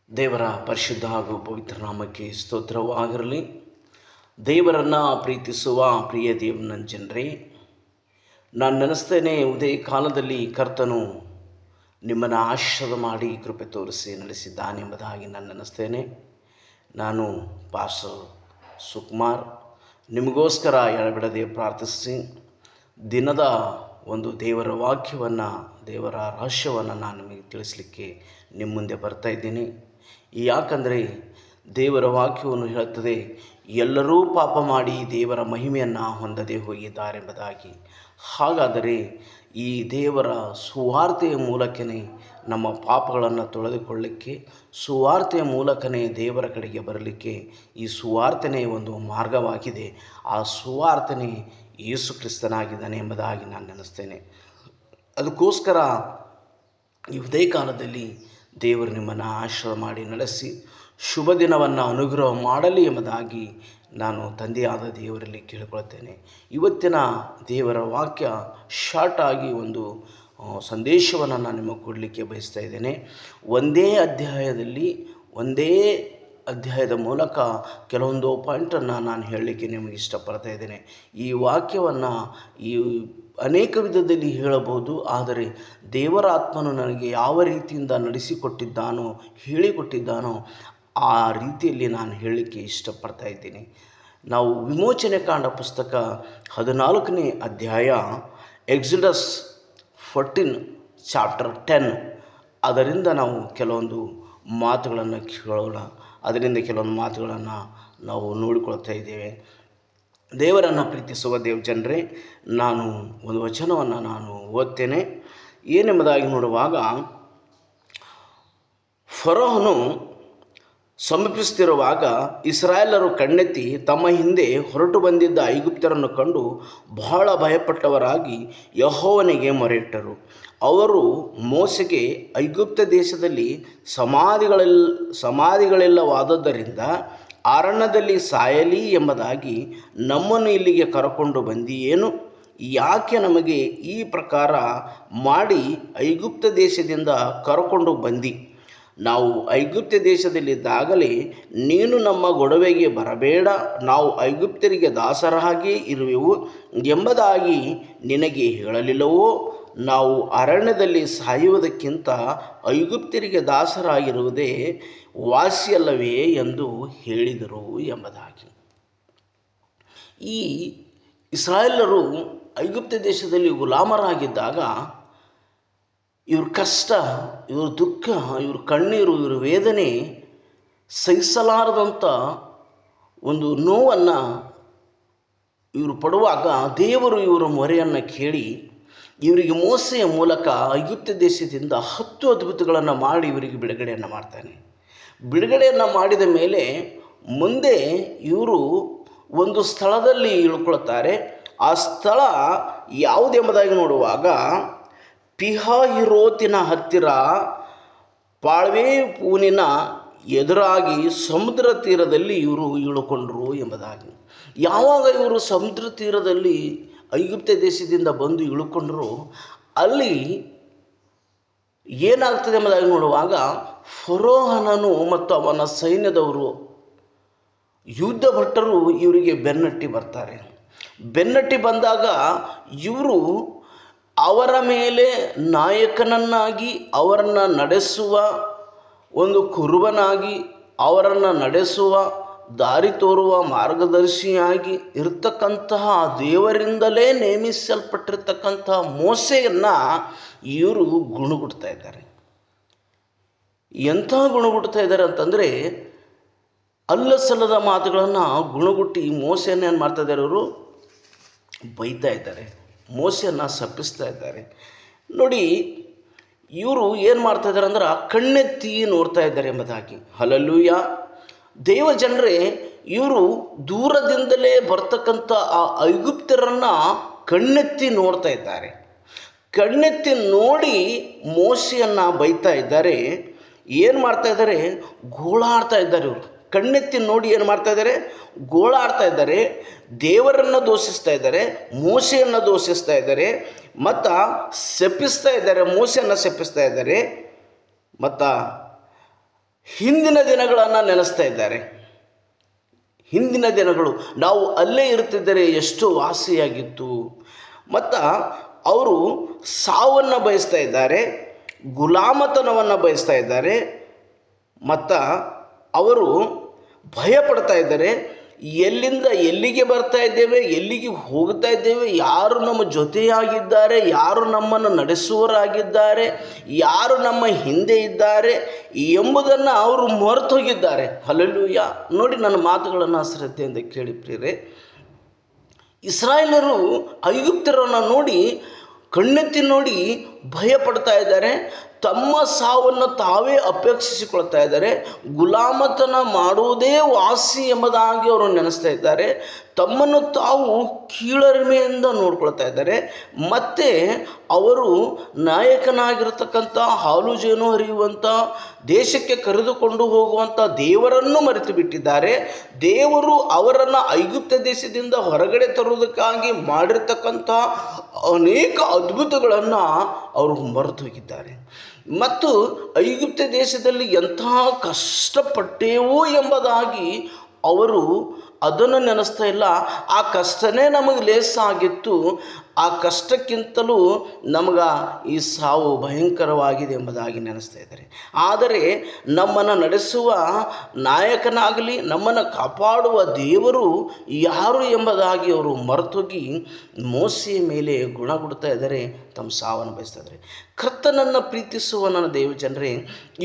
ದೇವರ ಪರಿಶುದ್ಧ ಹಾಗೂ ಪವಿತ್ರ ನಾಮಕ್ಕೆ ಸ್ತೋತ್ರವಾಗಿರಲಿ. ದೇವರನ್ನು ಪ್ರೀತಿಸುವ ಪ್ರಿಯ ದೇವನ ಜನರೇ, ನಾನು ನೆನೆಸ್ತೇನೆ, ಉದಯ ಕಾಲದಲ್ಲಿ ಕರ್ತನು ನಿಮ್ಮನ್ನು ಆಶೀರ್ವಾದ ಮಾಡಿ ಕೃಪೆ ತೋರಿಸಿ ನಡೆಸಿದ್ದಾನೆಂಬುದಾಗಿ ನಾನು ನೆನೆಸ್ತೇನೆ. ನಾನು ಪಾಸ್ಟರ್ ಸುಕುಮಾರ್ ನಿಮಗೋಸ್ಕರ ಎಡಬಿಡದೆ ಪ್ರಾರ್ಥಿಸಿ ದಿನದ ಒಂದು ದೇವರ ವಾಕ್ಯವನ್ನು, ದೇವರ ರಹಸ್ಯವನ್ನು ನಾನು ನಿಮಗೆ ತಿಳಿಸಲಿಕ್ಕೆ ನಿಮ್ಮ ಮುಂದೆ ಬರ್ತಾಯಿದ್ದೀನಿ. ಯಾಕಂದರೆ ದೇವರ ವಾಕ್ಯವನ್ನು ಹೇಳುತ್ತದೆ, ಎಲ್ಲರೂ ಪಾಪ ಮಾಡಿ ದೇವರ ಮಹಿಮೆಯನ್ನು ಹೊಂದದೇ ಹೋಗಿದ್ದಾರೆಂಬುದಾಗಿ. ಹಾಗಾದರೆ ಈ ದೇವರ ಸುವಾರ್ತೆಯ ಮೂಲಕನೇ ನಮ್ಮ ಪಾಪಗಳನ್ನು ತೊಳೆದುಕೊಳ್ಳಲಿಕ್ಕೆ, ಸುವಾರ್ತೆಯ ಮೂಲಕನೇ ದೇವರ ಕಡೆಗೆ ಬರಲಿಕ್ಕೆ ಈ ಸುವಾರ್ತೆನೇ ಒಂದು ಮಾರ್ಗವಾಗಿದೆ. ಆ ಸುವಾರ್ತೆನೇ ಯೇಸು ಕ್ರಿಸ್ತನಾಗಿದ್ದಾನೆ ಎಂಬುದಾಗಿ ನಾನು ನೆನೆಸ್ತೇನೆ. ಅದಕ್ಕೋಸ್ಕರ ಈ ಉದಯ ಕಾಲದಲ್ಲಿ ದೇವರು ನಿಮ್ಮನ್ನು ಆಶೀರ್ವಾದ ಮಾಡಿ ನಡೆಸಿ ಶುಭ ದಿನವನ್ನು ಅನುಗ್ರಹ ಮಾಡಲಿ ಎಂಬುದಾಗಿ ನಾನು ತಂದೆಯಾದ ದೇವರಲ್ಲಿ ಕೇಳಿಕೊಳ್ತೇನೆ. ಇವತ್ತಿನ ದೇವರ ವಾಕ್ಯ ಶಾರ್ಟಾಗಿ ಒಂದು ಸಂದೇಶವನ್ನು ನಾನು ನಿಮಗೆ ಕೊಡಲಿಕ್ಕೆ ಬಯಸ್ತಾ ಇದ್ದೇನೆ. ಒಂದೇ ಅಧ್ಯಾಯದ ಮೂಲಕ ಕೆಲವೊಂದು ಪಾಯಿಂಟನ್ನು ನಾನು ಹೇಳಲಿಕ್ಕೆ ನಿಮಗೆ ಇಷ್ಟಪಡ್ತಾ ಇದ್ದೇನೆ. ಈ ವಾಕ್ಯವನ್ನು ಅನೇಕ ವಿಧದಲ್ಲಿ ಹೇಳಬಹುದು, ಆದರೆ ದೇವರ ಆತ್ಮನು ನನಗೆ ಯಾವ ರೀತಿಯಿಂದ ನಡೆಸಿಕೊಟ್ಟಿದ್ದಾನೋ, ಹೇಳಿಕೊಟ್ಟಿದ್ದಾನೋ ಆ ರೀತಿಯಲ್ಲಿ ನಾನು ಹೇಳಲಿಕ್ಕೆ ಇಷ್ಟಪಡ್ತಾ ಇದ್ದೀನಿ. ನಾವು ವಿಮೋಚನೆ ಕಾಂಡ ಪುಸ್ತಕ 14ನೇ ಅಧ್ಯಾಯ, ಎಕ್ಸಿಡಸ್ 14 ಚಾಪ್ಟರ್ 10, ಅದರಿಂದ ನಾವು ಕೆಲವೊಂದು ಮಾತುಗಳನ್ನು ಕೇಳೋಣ. ಅದರಿಂದ ಕೆಲವೊಂದು ಮಾತುಗಳನ್ನು ನಾವು ನೋಡಿಕೊಳ್ತಾ ಇದ್ದೇವೆ. ದೇವರನ್ನು ಪ್ರೀತಿಸುವ ಜನರೇ, ನಾನು ಒಂದು ವಚನವನ್ನು ನಾನು ಓದ್ತೇನೆ. ಏನೆಂಬುದಾಗಿ ನೋಡುವಾಗ, ಫರೋಹನು ಸಮೀಪಿಸುತ್ತಿರುವಾಗ ಇಸ್ರಾಯೇಲರು ಕಣ್ಣೆತ್ತಿ ತಮ್ಮ ಹಿಂದೆ ಹೊರಟು ಬಂದಿದ್ದ ಐಗುಪ್ತ್ಯರನ್ನು ಕಂಡು ಬಹಳ ಭಯಪಟ್ಟವರಾಗಿ ಯೆಹೋವನಿಗೆ ಮೊರೆಯಿಟ್ಟರು. ಅವರು ಮೋಸೆಗೆ, ಐಗುಪ್ತ ದೇಶದಲ್ಲಿ ಸಮಾಧಿಗಳಿಲ್ಲವಾದದ್ದರಿಂದ ಅರಣ್ಯದಲ್ಲಿ ಸಾಯಲಿ ಎಂಬುದಾಗಿ ನಮ್ಮನ್ನು ಇಲ್ಲಿಗೆ ಕರಕೊಂಡು ಬಂದಿಯೇನು? ಯಾಕೆ ನಮಗೆ ಈ ಪ್ರಕಾರ ಮಾಡಿ ಐಗುಪ್ತ ದೇಶದಿಂದ ಕರಕೊಂಡು ಬಂದಿ? ನಾವು ಐಗುಪ್ತ ದೇಶದಲ್ಲಿದ್ದಾಗಲೇ ನೀನು ನಮ್ಮ ಗೊಡವೆಗೆ ಬರಬೇಡ, ನಾವು ಐಗುಪ್ತರಿಗೆ ದಾಸರಾಗಿ ಇರುವೆವು ಎಂಬುದಾಗಿ ನಿನಗೆ ಹೇಳಲಿಲ್ಲವೋ? ನಾವು ಅರಣ್ಯದಲ್ಲಿ ಸಾಯುವುದಕ್ಕಿಂತ ಐಗುಪ್ತರಿಗೆ ದಾಸರಾಗಿರುವುದೇ ವಾಸಿಯಲ್ಲವೇ ಎಂದು ಹೇಳಿದರು ಎಂಬುದಾಗಿ. ಈ ಇಸ್ರಾಯೇಲರು ಐಗುಪ್ತ ದೇಶದಲ್ಲಿ ಗುಲಾಮರಾಗಿದ್ದಾಗ ಇವ್ರ ಕಷ್ಟ, ಇವ್ರ ದುಃಖ, ಇವ್ರ ಕಣ್ಣೀರು, ಇವ್ರ ವೇದನೆ ಸಹಿಸಲಾರದಂಥ ಒಂದು ನೋವನ್ನು ಇವರು ಪಡುವಾಗ ದೇವರು ಇವರ ಮೊರೆಯನ್ನು ಕೇಳಿ ಇವರಿಗೆ ಮೋಸೆಯ ಮೂಲಕ ಐಗುಪ್ತ ದೇಶದಿಂದ 10 ಅದ್ಭುತಗಳನ್ನು ಮಾಡಿ ಇವರಿಗೆ ಬಿಡುಗಡೆಯನ್ನು ಮಾಡ್ತಾನೆ. ಬಿಡುಗಡೆಯನ್ನು ಮಾಡಿದ ಮೇಲೆ ಮುಂದೆ ಇವರು ಒಂದು ಸ್ಥಳದಲ್ಲಿ ಇಳ್ಕೊಳ್ತಾರೆ. ಆ ಸ್ಥಳ ಯಾವುದೆಂಬುದಾಗಿ ನೋಡುವಾಗ, ಪಿಹಹಿರೋತಿನ ಹತ್ತಿರ ಪಾಳ್ವೆ ಪೂನಿನ ಎದುರಾಗಿ ಸಮುದ್ರ ತೀರದಲ್ಲಿ ಇವರು ಇಳುಕೊಂಡರು ಎಂಬುದಾಗಿ. ಯಾವಾಗ ಇವರು ಸಮುದ್ರ ತೀರದಲ್ಲಿ ಐಗುಪ್ತ ದೇಶದಿಂದ ಬಂದು ಇಳುಕೊಂಡರು, ಅಲ್ಲಿ ಏನಾಗ್ತದೆ ಎಂಬುದಾಗಿ ನೋಡುವಾಗ, ಫರೋಹನನು ಮತ್ತು ಅವನ ಸೈನ್ಯದವರು, ಯುದ್ಧ ಭಟ್ಟರು ಇವರಿಗೆ ಬೆನ್ನಟ್ಟಿ ಬರ್ತಾರೆ. ಬೆನ್ನಟ್ಟಿ ಬಂದಾಗ ಇವರು ಅವರ ಮೇಲೆ ನಾಯಕನನ್ನಾಗಿ, ಅವರನ್ನು ನಡೆಸುವ ಒಂದು ಕುರುಬನಾಗಿ, ಅವರನ್ನು ನಡೆಸುವ ದಾರಿ ತೋರುವ ಮಾರ್ಗದರ್ಶಿಯಾಗಿ ಇರತಕ್ಕಂತಹ ದೇವರಿಂದಲೇ ನೇಮಿಸಲ್ಪಟ್ಟಿರ್ತಕ್ಕಂತಹ ಮೋಸೆಯನ್ನು ಇವರು ಗುಣಗುಡ್ತಾ ಇದ್ದಾರೆ. ಎಂಥ ಗುಣಗುಡ್ತಾ ಇದ್ದಾರೆ ಅಂತಂದರೆ, ಅಲ್ಲಸಲ್ಲದ ಮಾತುಗಳನ್ನು ಗುಣಗುಟ್ಟಿ ಮೋಸೆಯನ್ನು ಏನು ಮಾಡ್ತಾ ಇದ್ದಾರೆ, ಇವರು ಬೈತಾ ಇದ್ದಾರೆ, ಮೋಸೆಯನ್ನು ಶಪಿಸ್ತಾ ಇದ್ದಾರೆ. ನೋಡಿ, ಇವರು ಏನು ಮಾಡ್ತಾ ಇದ್ದಾರೆ ಅಂದ್ರೆ ಕಣ್ಣೆತ್ತಿ ನೋಡ್ತಾ ಇದ್ದಾರೆ ಎಂಬುದಾಗಿ. ಹಲ್ಲೆಲೂಯ. ದೇವ ಜನರೇ, ಇವರು ದೂರದಿಂದಲೇ ಬರ್ತಕ್ಕಂಥ ಆ ಐಗುಪ್ತರನ್ನು ಕಣ್ಣೆತ್ತಿ ನೋಡ್ತಾ ಇದ್ದಾರೆ. ಕಣ್ಣೆತ್ತಿ ನೋಡಿ ಮೋಸೆಯನ್ನು ಬೈತಾ ಇದ್ದಾರೆ. ಏನು ಮಾಡ್ತಾ ಇದ್ದಾರೆ, ಗೋಳಾಡ್ತಾ ಇದ್ದಾರೆ. ಇವರು ಕಣ್ಣೆತ್ತಿ ನೋಡಿ ಏನು ಮಾಡ್ತಾ ಇದ್ದಾರೆ, ಗೋಳಾಡ್ತಾ ಇದ್ದಾರೆ. ದೇವರನ್ನು ದೂಷಿಸ್ತಾ ಇದ್ದಾರೆ, ಮೋಸೆಯನ್ನು ದೂಷಿಸ್ತಾ ಇದ್ದಾರೆ, ಮತ್ತು ಶಪಿಸ್ತಾ ಇದ್ದಾರೆ, ಮೋಸೆಯನ್ನು ಶಪಿಸ್ತಾ ಇದ್ದಾರೆ, ಮತ್ತು ಹಿಂದಿನ ದಿನಗಳನ್ನು ನೆನೆಸ್ತಾ ಇದ್ದಾರೆ. ಹಿಂದಿನ ದಿನಗಳು ನಾವು ಅಲ್ಲೇ ಇರ್ತಿದ್ದರೆ ಎಷ್ಟು ವಾಸಿಯಾಗಿತ್ತು. ಮತ್ತು ಅವರು ಸಾವನ್ನು ಬಯಸ್ತಾ ಇದ್ದಾರೆ, ಗುಲಾಮತನವನ್ನು ಬಯಸ್ತಾ ಇದ್ದಾರೆ, ಮತ್ತು ಅವರು ಭಯಪಡ್ತಾ ಇದ್ದಾರೆ. ಎಲ್ಲಿಂದ ಎಲ್ಲಿಗೆ ಬರ್ತಾ ಇದ್ದೇವೆ, ಎಲ್ಲಿಗೆ ಹೋಗ್ತಾ ಇದ್ದೇವೆ, ಯಾರು ನಮ್ಮ ಜೊತೆಯಾಗಿದ್ದಾರೆ, ಯಾರು ನಮ್ಮನ್ನು ನಡೆಸುವವರಾಗಿದ್ದಾರೆ, ಯಾರು ನಮ್ಮ ಹಿಂದೆ ಇದ್ದಾರೆ ಎಂಬುದನ್ನು ಅವರು ಮರೆತು ಹೋಗಿದ್ದಾರೆ. ಹಲ್ಲೆಲೂಯಾ. ನೋಡಿ, ನನ್ನ ಮಾತುಗಳನ್ನು ಶ್ರದ್ಧೆಯಿಂದ ಕೇಳಿ ಪ್ರಿಯರೇ. ಇಸ್ರಾಯೇಲರು ಐಗುಪ್ತರನ್ನು ನೋಡಿ, ಕಣ್ಣೆತ್ತಿ ನೋಡಿ ಭಯಪಡ್ತಾ ಇದ್ದಾರೆ. ತಮ್ಮ ಸಾವನ್ನು ತಾವೇ ಅಪೇಕ್ಷಿಸಿಕೊಳ್ತಾ ಇದ್ದಾರೆ. ಗುಲಾಮತನ ಮಾಡುವುದೇ ವಾಸಿ ಎಂಬುದಾಗಿ ಅವರು ನೆನೆಸ್ತಾ ಇದ್ದಾರೆ. ತಮ್ಮನ್ನು ತಾವು ಕೀಳರಿಮೆಯಿಂದ ನೋಡ್ಕೊಳ್ತಾ ಇದ್ದಾರೆ. ಮತ್ತು ಅವರು ನಾಯಕನಾಗಿರ್ತಕ್ಕಂಥ ಹಾಲು ಜೇನು ಹರಿಯುವಂಥ ದೇಶಕ್ಕೆ ಕರೆದುಕೊಂಡು ಹೋಗುವಂಥ ದೇವರನ್ನು ಮರೆತು ಬಿಟ್ಟಿದ್ದಾರೆ. ದೇವರು ಅವರನ್ನು ಐಗುಪ್ತ ದೇಶದಿಂದ ಹೊರಗಡೆ ತರುವುದಕ್ಕಾಗಿ ಮಾಡಿರ್ತಕ್ಕಂಥ ಅನೇಕ ಅದ್ಭುತಗಳನ್ನು ಅವರು ಮರೆತು ಹೋಗಿದ್ದಾರೆ. ಮತ್ತು ಐಗುಪ್ತ ದೇಶದಲ್ಲಿ ಎಂತಹ ಕಷ್ಟಪಟ್ಟೆವು ಎಂಬುದಾಗಿ ಅವರು ಅದನ್ನು ನೆನೆಸ್ತಾ ಇಲ್ಲ. ಆ ಕಷ್ಟನೇ ನಮಗೆ ಲೇಸಾಗಿತ್ತು, ಆ ಕಷ್ಟಕ್ಕಿಂತಲೂ ನಮಗೆ ಈ ಸಾವು ಭಯಂಕರವಾಗಿದೆ ಎಂಬುದಾಗಿ ನೆನೆಸ್ತಾ ಇದ್ದಾರೆ. ಆದರೆ ನಮ್ಮನ್ನು ನಡೆಸುವ ನಾಯಕನಾಗಲಿ, ನಮ್ಮನ್ನು ಕಾಪಾಡುವ ದೇವರು ಯಾರು ಎಂಬುದಾಗಿ ಅವರು ಮರೆತೋಗಿ ಮೋಸೆಯ ಮೇಲೆ ಗುಣಗುಡ್ತಾ ಇದ್ದಾರೆ, ತಮ್ಮ ಸಾವನ್ನು ಬಯಸ್ತಾ ಇದ್ದಾರೆ. ಕರ್ತನನ್ನು ಪ್ರೀತಿಸುವ ನನ್ನ ದೇವ ಜನರೇ,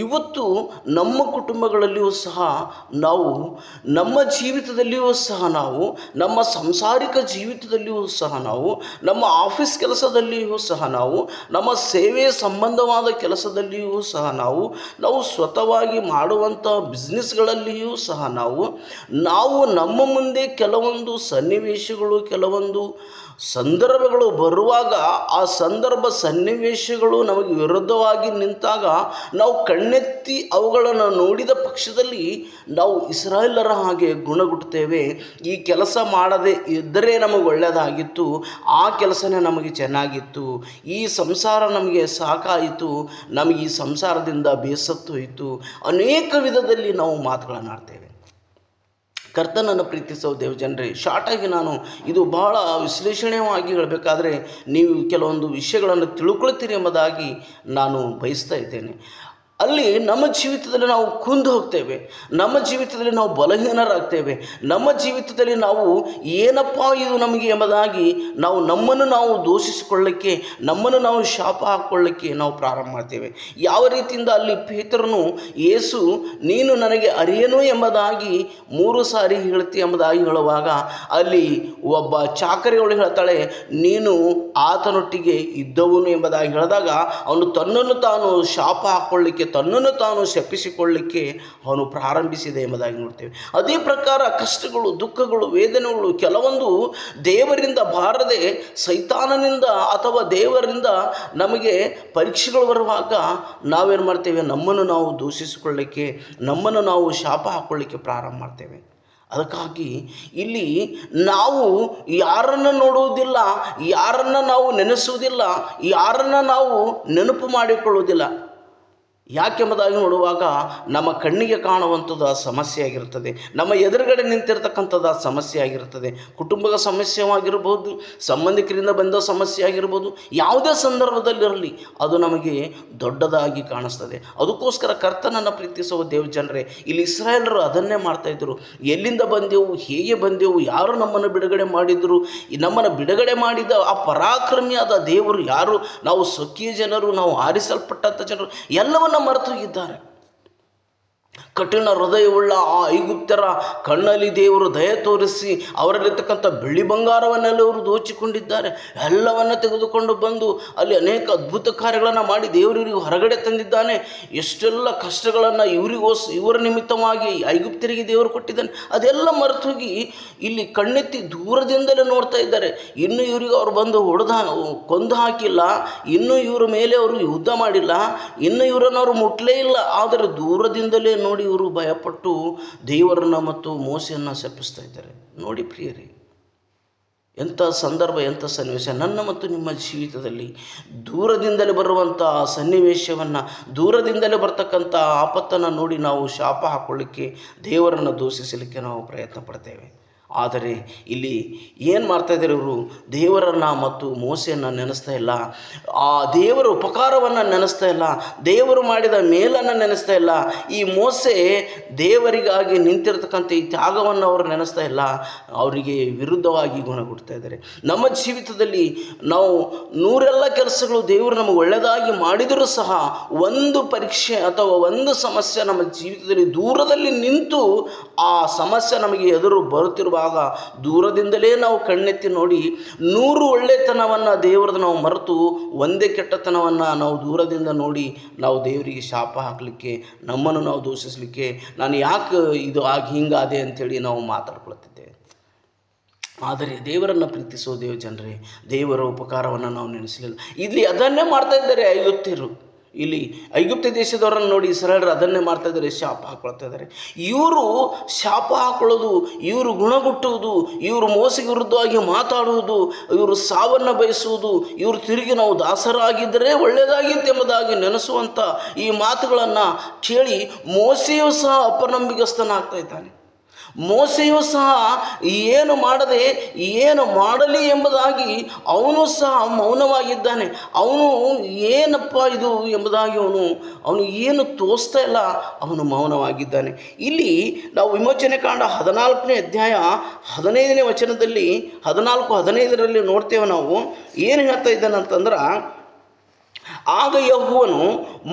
ಇವತ್ತು ನಮ್ಮ ಕುಟುಂಬಗಳಲ್ಲಿಯೂ ಸಹ ನಾವು, ನಮ್ಮ ಜೀವಿತದಲ್ಲಿಯೂ ಸಹ ನಾವು, ನಮ್ಮ ಸಂಸಾರಿಕ ಜೀವಿತದಲ್ಲಿಯೂ ಸಹ ನಾವು, ನಮ್ಮ ಆಫೀಸ್ ಕೆಲಸದಲ್ಲಿಯೂ ಸಹ ನಾವು, ನಮ್ಮ ಸೇವೆ ಸಂಬಂಧವಾದ ಕೆಲಸದಲ್ಲಿಯೂ ಸಹ ನಾವು ಸ್ವತಃವಾಗಿ ಮಾಡುವಂಥ ಬಿಸ್ನೆಸ್ಗಳಲ್ಲಿಯೂ ಸಹ ನಾವು ನಮ್ಮ ಮುಂದೆ ಕೆಲವೊಂದು ಸನ್ನಿವೇಶಗಳು, ಕೆಲವೊಂದು ಸಂದರ್ಭಗಳು ಬರುವಾಗ, ಆ ಸಂದರ್ಭ ಸನ್ನಿವೇಶಗಳು ನಮಗೆ ವಿರುದ್ಧವಾಗಿ ನಿಂತಾಗ ನಾವು ಕಣ್ಣೆತ್ತಿ ಅವುಗಳನ್ನು ನೋಡಿದ ಪಕ್ಷದಲ್ಲಿ ನಾವು ಇಸ್ರಾಯೇಲರ ಹಾಗೆ ಗುಣಗುಟ್ಟುತ್ತೇವೆ. ಈ ಕೆಲಸ ಮಾಡದೇ ಇದ್ದರೆ ನಮಗೆ ಒಳ್ಳೆಯದಾಗಿತ್ತು, ಆ ಕೆಲಸನೇ ನಮಗೆ ಚೆನ್ನಾಗಿತ್ತು, ಈ ಸಂಸಾರ ನಮಗೆ ಸಾಕಾಯಿತು, ನಮಗೆ ಈ ಸಂಸಾರದಿಂದ ಬೇಸತ್ತು ಹೋಯಿತು. ಅನೇಕ ವಿಧದಲ್ಲಿ ನಾವು ಮಾತುಗಳನ್ನು ಆಡ್ತೇವೆ. ಕರ್ತನನ್ನು ಪ್ರೀತಿಸೋ ದೇವ ಜನರೇ, ಶಾರ್ಟಾಗಿ ನಾನು ಇದು ಬಹಳ ವಿಶ್ಲೇಷಣೀಯವಾಗಿ ಹೇಳಬೇಕಾದ್ರೆ ನೀವು ಕೆಲವೊಂದು ವಿಷಯಗಳನ್ನು ತಿಳ್ಕೊಳ್ತೀರಿ ಎಂಬುದಾಗಿ ನಾನು ಬಯಸ್ತಾ ಇದ್ದೇನೆ. ಅಲ್ಲಿ ನಮ್ಮ ಜೀವಿತದಲ್ಲಿ ನಾವು ಕುಂದು ಹೋಗ್ತೇವೆ, ನಮ್ಮ ಜೀವಿತದಲ್ಲಿ ನಾವು ಬಲಹೀನರಾಗ್ತೇವೆ, ನಮ್ಮ ಜೀವಿತದಲ್ಲಿ ನಾವು ಏನಪ್ಪ ಇದು ನಮಗೆ ಎಂಬುದಾಗಿ ನಮ್ಮನ್ನು ನಾವು ದೂಷಿಸಿಕೊಳ್ಳಲಿಕ್ಕೆ, ನಮ್ಮನ್ನು ನಾವು ಶಾಪ ಹಾಕ್ಕೊಳ್ಳಿಕ್ಕೆ ನಾವು ಪ್ರಾರಂಭ ಮಾಡ್ತೇವೆ. ಯಾವ ರೀತಿಯಿಂದ ಅಲ್ಲಿ ಪೇತ್ರನು, ಯೇಸು ನೀನು ನನಗೆ ಅರಿಯನು ಎಂಬುದಾಗಿ 3 ಸಾರಿ ಹೇಳ್ತಿ ಎಂಬುದಾಗಿ ಹೇಳುವಾಗ ಅಲ್ಲಿ ಒಬ್ಬ ಚಾಕರಿಯವಳು ಹೇಳ್ತಾಳೆ, ನೀನು ಆತನೊಟ್ಟಿಗೆ ಇದ್ದವನು ಎಂಬುದಾಗಿ ಹೇಳಿದಾಗ ಅವನು ತನ್ನನ್ನು ತಾನು ಶಾಪ ಹಾಕ್ಕೊಳ್ಳಿಕ್ಕೆ, ತನ್ನನ್ನು ತಾನು ಶಪಿಸಿಕೊಳ್ಳಲಿಕ್ಕೆ ಅವನು ಪ್ರಾರಂಭಿಸಿದೆ ಎಂಬುದಾಗಿ ನೋಡ್ತೇವೆ. ಅದೇ ಪ್ರಕಾರ ಕಷ್ಟಗಳು, ದುಃಖಗಳು, ವೇದನೆಗಳು ಕೆಲವೊಂದು ದೇವರಿಂದ ಬಾರದೆ ಸೈತಾನನಿಂದ ಅಥವಾ ದೇವರಿಂದ ನಮಗೆ ಪರೀಕ್ಷೆಗಳು ಬರುವಾಗ ನಾವೇನು ಮಾಡ್ತೇವೆ, ನಮ್ಮನ್ನು ನಾವು ದೂಷಿಸಿಕೊಳ್ಳಲಿಕ್ಕೆ, ನಮ್ಮನ್ನು ನಾವು ಶಾಪ ಹಾಕ್ಕೊಳ್ಳಿಕ್ಕೆ ಪ್ರಾರಂಭ ಮಾಡ್ತೇವೆ. ಅದಕ್ಕಾಗಿ ಇಲ್ಲಿ ನಾವು ಯಾರನ್ನು ನೋಡುವುದಿಲ್ಲ, ಯಾರನ್ನು ನಾವು ನೆನೆಸುವುದಿಲ್ಲ, ಯಾರನ್ನು ನಾವು ನೆನಪು ಮಾಡಿಕೊಳ್ಳುವುದಿಲ್ಲ. ಯಾಕೆಂಬುದಾಗಿ ನೋಡುವಾಗ ನಮ್ಮ ಕಣ್ಣಿಗೆ ಕಾಣುವಂಥದ್ದು ಆ ಸಮಸ್ಯೆ ಆಗಿರುತ್ತದೆ, ನಮ್ಮ ಎದುರುಗಡೆ ನಿಂತಿರ್ತಕ್ಕಂಥದ್ದು ಆ ಸಮಸ್ಯೆ ಆಗಿರುತ್ತದೆ. ಕುಟುಂಬದ ಸಮಸ್ಯೆಯಾಗಿರ್ಬೋದು, ಸಂಬಂಧಿಕರಿಂದ ಬಂದ ಸಮಸ್ಯೆ ಆಗಿರ್ಬೋದು, ಯಾವುದೇ ಸಂದರ್ಭದಲ್ಲಿರಲಿ ಅದು ನಮಗೆ ದೊಡ್ಡದಾಗಿ ಕಾಣಿಸ್ತದೆ. ಅದಕ್ಕೋಸ್ಕರ ಕರ್ತನನ್ನು ಪ್ರೀತಿಸುವ ದೇವ ಜನರೇ, ಇಲ್ಲಿ ಇಸ್ರಾಯೇಲರು ಅದನ್ನೇ ಮಾಡ್ತಾಯಿದ್ರು. ಎಲ್ಲಿಂದ ಬಂದೆವು, ಹೇಗೆ ಬಂದೆವು, ಯಾರು ನಮ್ಮನ್ನು ಬಿಡುಗಡೆ ಮಾಡಿದರು, ನಮ್ಮನ್ನು ಬಿಡುಗಡೆ ಮಾಡಿದ ಆ ಪರಾಕ್ರಮಿಯಾದ ದೇವರು ಯಾರು, ನಾವು ಸ್ವಕೀಯ ಜನರು, ನಾವು ಆರಿಸಲ್ಪಟ್ಟಂಥ ಜನರು ಎಲ್ಲವನ್ನು ಮರೆತು ಹೋಗಿದ್ದಾರೆ. ಕಠಿಣ ಹೃದಯವುಳ್ಳ ಆ ಐಗುಪ್ತರ ಕಣ್ಣಲ್ಲಿ ದೇವರು ದಯ ತೋರಿಸಿ ಅವರಲ್ಲಿರ್ತಕ್ಕಂಥ ಬೆಳ್ಳಿ ಬಂಗಾರವನ್ನೆಲ್ಲ ಅವರು ದೋಚಿಕೊಂಡಿದ್ದಾರೆ. ಎಲ್ಲವನ್ನು ತೆಗೆದುಕೊಂಡು ಬಂದು ಅಲ್ಲಿ ಅನೇಕ ಅದ್ಭುತ ಕಾರ್ಯಗಳನ್ನು ಮಾಡಿ ದೇವರಿಗೆ ಹೊರಗಡೆ ತಂದಿದ್ದಾನೆ. ಎಷ್ಟೆಲ್ಲ ಕಷ್ಟಗಳನ್ನು ಇವರ ನಿಮಿತ್ತವಾಗಿ ಐಗುಪ್ತರಿಗೆ ದೇವರು ಕೊಟ್ಟಿದ್ದಾನೆ. ಅದೆಲ್ಲ ಮರೆತು ಹೋಗಿ ಇಲ್ಲಿ ಕಣ್ಣೆತ್ತಿ ದೂರದಿಂದಲೇ ನೋಡ್ತಾ ಇದ್ದಾರೆ. ಇನ್ನೂ ಇವರಿಗೆ ಅವರು ಬಂದು ಕೊಂದು ಹಾಕಿಲ್ಲ, ಇನ್ನೂ ಇವರ ಮೇಲೆ ಅವರು ಯುದ್ಧ ಮಾಡಿಲ್ಲ, ಇನ್ನೂ ಇವರನ್ನು ಅವರು ಮುಟ್ಲೇ ಇಲ್ಲ. ಆದರೆ ದೂರದಿಂದಲೇ ನೋಡಿ ಇವರು ಭಯಪಟ್ಟು ದೇವರನ್ನು ಮತ್ತು ಮೋಸೆಯನ್ನು ಶಪಿಸ್ತಾ ಇದ್ದಾರೆ. ನೋಡಿ ಪ್ರಿಯರೇ, ಎಂಥ ಸಂದರ್ಭ, ಎಂಥ ಸನ್ನಿವೇಶ. ನನ್ನ ಮತ್ತು ನಿಮ್ಮ ಜೀವಿತದಲ್ಲಿ ದೂರದಿಂದಲೇ ಬರುವಂಥ ಸನ್ನಿವೇಶವನ್ನು, ದೂರದಿಂದಲೇ ಬರ್ತಕ್ಕಂಥ ಆಪತ್ತನ್ನು ನೋಡಿ ನಾವು ಶಾಪ ಹಾಕ್ಕೊಳ್ಳಿಕ್ಕೆ, ದೇವರನ್ನು ದೂಷಿಸಲಿಕ್ಕೆ ನಾವು ಪ್ರಯತ್ನ ಪಡ್ತೇವೆ. ಆದರೆ ಇಲ್ಲಿ ಏನು ಮಾಡ್ತಾಯಿದ್ದಾರೆ ಇವರು? ದೇವರನ್ನು ಮತ್ತು ಮೋಸೆಯನ್ನು ನೆನೆಸ್ತಾ ಇಲ್ಲ, ಆ ದೇವರ ಉಪಕಾರವನ್ನು ನೆನೆಸ್ತಾ ಇಲ್ಲ, ದೇವರು ಮಾಡಿದ ಮೇಲನ್ನು ನೆನೆಸ್ತಾ ಇಲ್ಲ. ಈ ಮೋಸೆ ದೇವರಿಗಾಗಿ ನಿಂತಿರ್ತಕ್ಕಂಥ ಈ ತ್ಯಾಗವನ್ನು ಅವರು ನೆನೆಸ್ತಾ ಇಲ್ಲ, ಅವರಿಗೆ ವಿರುದ್ಧವಾಗಿ ಗುಣಗುಡ್ತಾ ಇದ್ದಾರೆ. ನಮ್ಮ ಜೀವಿತದಲ್ಲಿ ನಾವು ನೂರೆಲ್ಲ ಕೆಲಸಗಳು ದೇವರು ನಮಗೆ ಒಳ್ಳೆಯದಾಗಿ ಮಾಡಿದರೂ ಸಹ ಒಂದು ಪರೀಕ್ಷೆ ಅಥವಾ ಒಂದು ಸಮಸ್ಯೆ ನಮ್ಮ ಜೀವಿತದಲ್ಲಿ ದೂರದಲ್ಲಿ ನಿಂತು ಆ ಸಮಸ್ಯೆ ನಮಗೆ ಎದುರು ಬರುತ್ತಿರುವ ದೂರದಿಂದಲೇ ನಾವು ಕಣ್ಣೆತ್ತಿ ನೋಡಿ 100 ಒಳ್ಳೆತನವನ್ನು ದೇವರದ್ದು ನಾವು ಮರೆತು ಒಂದೇ ಕೆಟ್ಟತನವನ್ನು ನಾವು ದೂರದಿಂದ ನೋಡಿ ನಾವು ದೇವರಿಗೆ ಶಾಪ ಹಾಕಲಿಕ್ಕೆ, ನಮ್ಮನ್ನು ನಾವು ದೂಷಿಸಲಿಕ್ಕೆ, ನಾನು ಯಾಕೆ ಇದು ಹಿಂಗಾದೆ ಅಂಥೇಳಿ ನಾವು ಮಾತಾಡ್ಕೊಳ್ತಿದ್ದೇವೆ. ಆದರೆ ದೇವರನ್ನು ಪ್ರೀತಿಸೋ ಜನರೇ, ದೇವರ ಉಪಕಾರವನ್ನು ನಾವು ನೆನೆಸಲಿಲ್ಲ. ಇಲ್ಲಿ ಅದನ್ನೇ ಮಾಡ್ತಾ ಇದ್ದಾರೆ ಐಗುಪ್ತ್ಯರು. ಇಲ್ಲಿ ಐಗುಪ್ತ ದೇಶದವರನ್ನು ನೋಡಿ ಇಸ್ರಾಯೇಲರು ಅದನ್ನೇ ಮಾಡ್ತಾ ಇದ್ದಾರೆ, ಶಾಪ ಹಾಕ್ಕೊಳ್ತಾ ಇದ್ದಾರೆ. ಇವರು ಶಾಪ ಹಾಕೊಳ್ಳೋದು, ಇವರು ಗುಣಗುಟ್ಟುವುದು, ಇವರು ಮೋಸೆಗೆ ವಿರುದ್ಧವಾಗಿ ಮಾತಾಡುವುದು, ಇವರು ಸಾವನ್ನು ಬಯಸುವುದು, ಇವರು ತಿರುಗಿ ನಾವು ದಾಸರಾಗಿದ್ದರೆ ಒಳ್ಳೆಯದಾಗಿತ್ತೆಂಬುದಾಗಿ ನೆನೆಸುವಂಥ ಈ ಮಾತುಗಳನ್ನು ಕೇಳಿ ಮೋಸೆಯೂ ಸಹ ಅಪನಂಬಿಕಸ್ಥನಾಗ್ತಾ ಇದ್ದಾನೆ. ಮೋಸೆಯೂ ಸಹ ಏನು ಮಾಡದೆ ಏನು ಮಾಡಲಿ ಎಂಬುದಾಗಿ ಅವನು ಸಹ ಮೌನವಾಗಿದ್ದಾನೆ. ಅವನು ಏನಪ್ಪ ಇದು ಎಂಬುದಾಗಿ ಅವನು ಏನು ತೋರಿಸ್ತಾ ಇಲ್ಲ, ಅವನು ಮೌನವಾಗಿದ್ದಾನೆ. ಇಲ್ಲಿ ನಾವು ವಿಮೋಚನೆ ಕಾಂಡ 14ನೇ ಅಧ್ಯಾಯ 15ನೇ ವಚನದಲ್ಲಿ 14-15ರಲ್ಲಿ ನೋಡ್ತೇವೆ. ನಾವು ಏನು ಹೇಳ್ತಾ ಇದ್ದಾನೆ ಅಂತಂದ್ರೆ, ಆಗ ಯೆಹೋವನು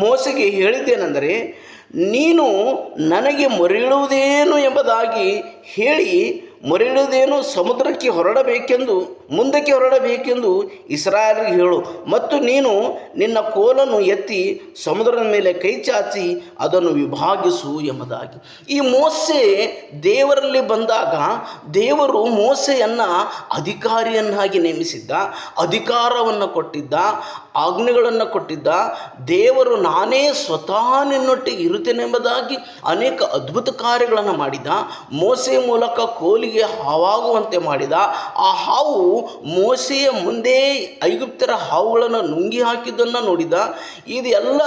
ಮೋಸೆಗೆ ಹೇಳಿದ್ದೇನೆಂದರೆ, ನೀನು ನನಗೆ ಮೊರೆಯಿಡುವುದೇನು ಎಂಬುದಾಗಿ ಹೇಳಿ, ಮೊರೆಯಿಡುವುದೇನು ಸಮುದ್ರಕ್ಕೆ ಮುಂದಕ್ಕೆ ಹೊರಡಬೇಕೆಂದು ಇಸ್ರಾಯೇಲರಿಗೆ ಹೇಳು. ಮತ್ತು ನೀನು ನಿನ್ನ ಕೋಲನ್ನು ಎತ್ತಿ ಸಮುದ್ರದ ಮೇಲೆ ಕೈ ಚಾಚಿ ಅದನ್ನು ವಿಭಾಗಿಸು ಎಂಬುದಾಗಿ. ಈ ಮೋಸೆ ದೇವರಲ್ಲಿ ಬಂದಾಗ ದೇವರು ಮೋಸೆಯನ್ನು ಅಧಿಕಾರಿಯನ್ನಾಗಿ ನೇಮಿಸಿದ್ದ, ಅಧಿಕಾರವನ್ನು ಕೊಟ್ಟಿದ್ದ, ಆಜ್ಞೆಗಳನ್ನು ಕೊಟ್ಟಿದ್ದ. ದೇವರು ನಾನೇ ಸ್ವತಃ ನಿನ್ನೊಟ್ಟಿಗೆ ಇರುತ್ತೇನೆಂಬುದಾಗಿ ಅನೇಕ ಅದ್ಭುತ ಕಾರ್ಯಗಳನ್ನು ಮಾಡಿದ. ಮೋಸೆಯ ಮೂಲಕ ಕೋಲಿಗೆ ಹಾವಾಗುವಂತೆ ಮಾಡಿದ. ಆ ಹಾವು ಮೋಸೆಯ ಮುಂದೆ ಐಗುಪ್ತರ ಹಾವುಗಳನ್ನು ನುಂಗಿ ಹಾಕಿದ್ದನ್ನು ನೋಡಿದ. ಇದೆಲ್ಲ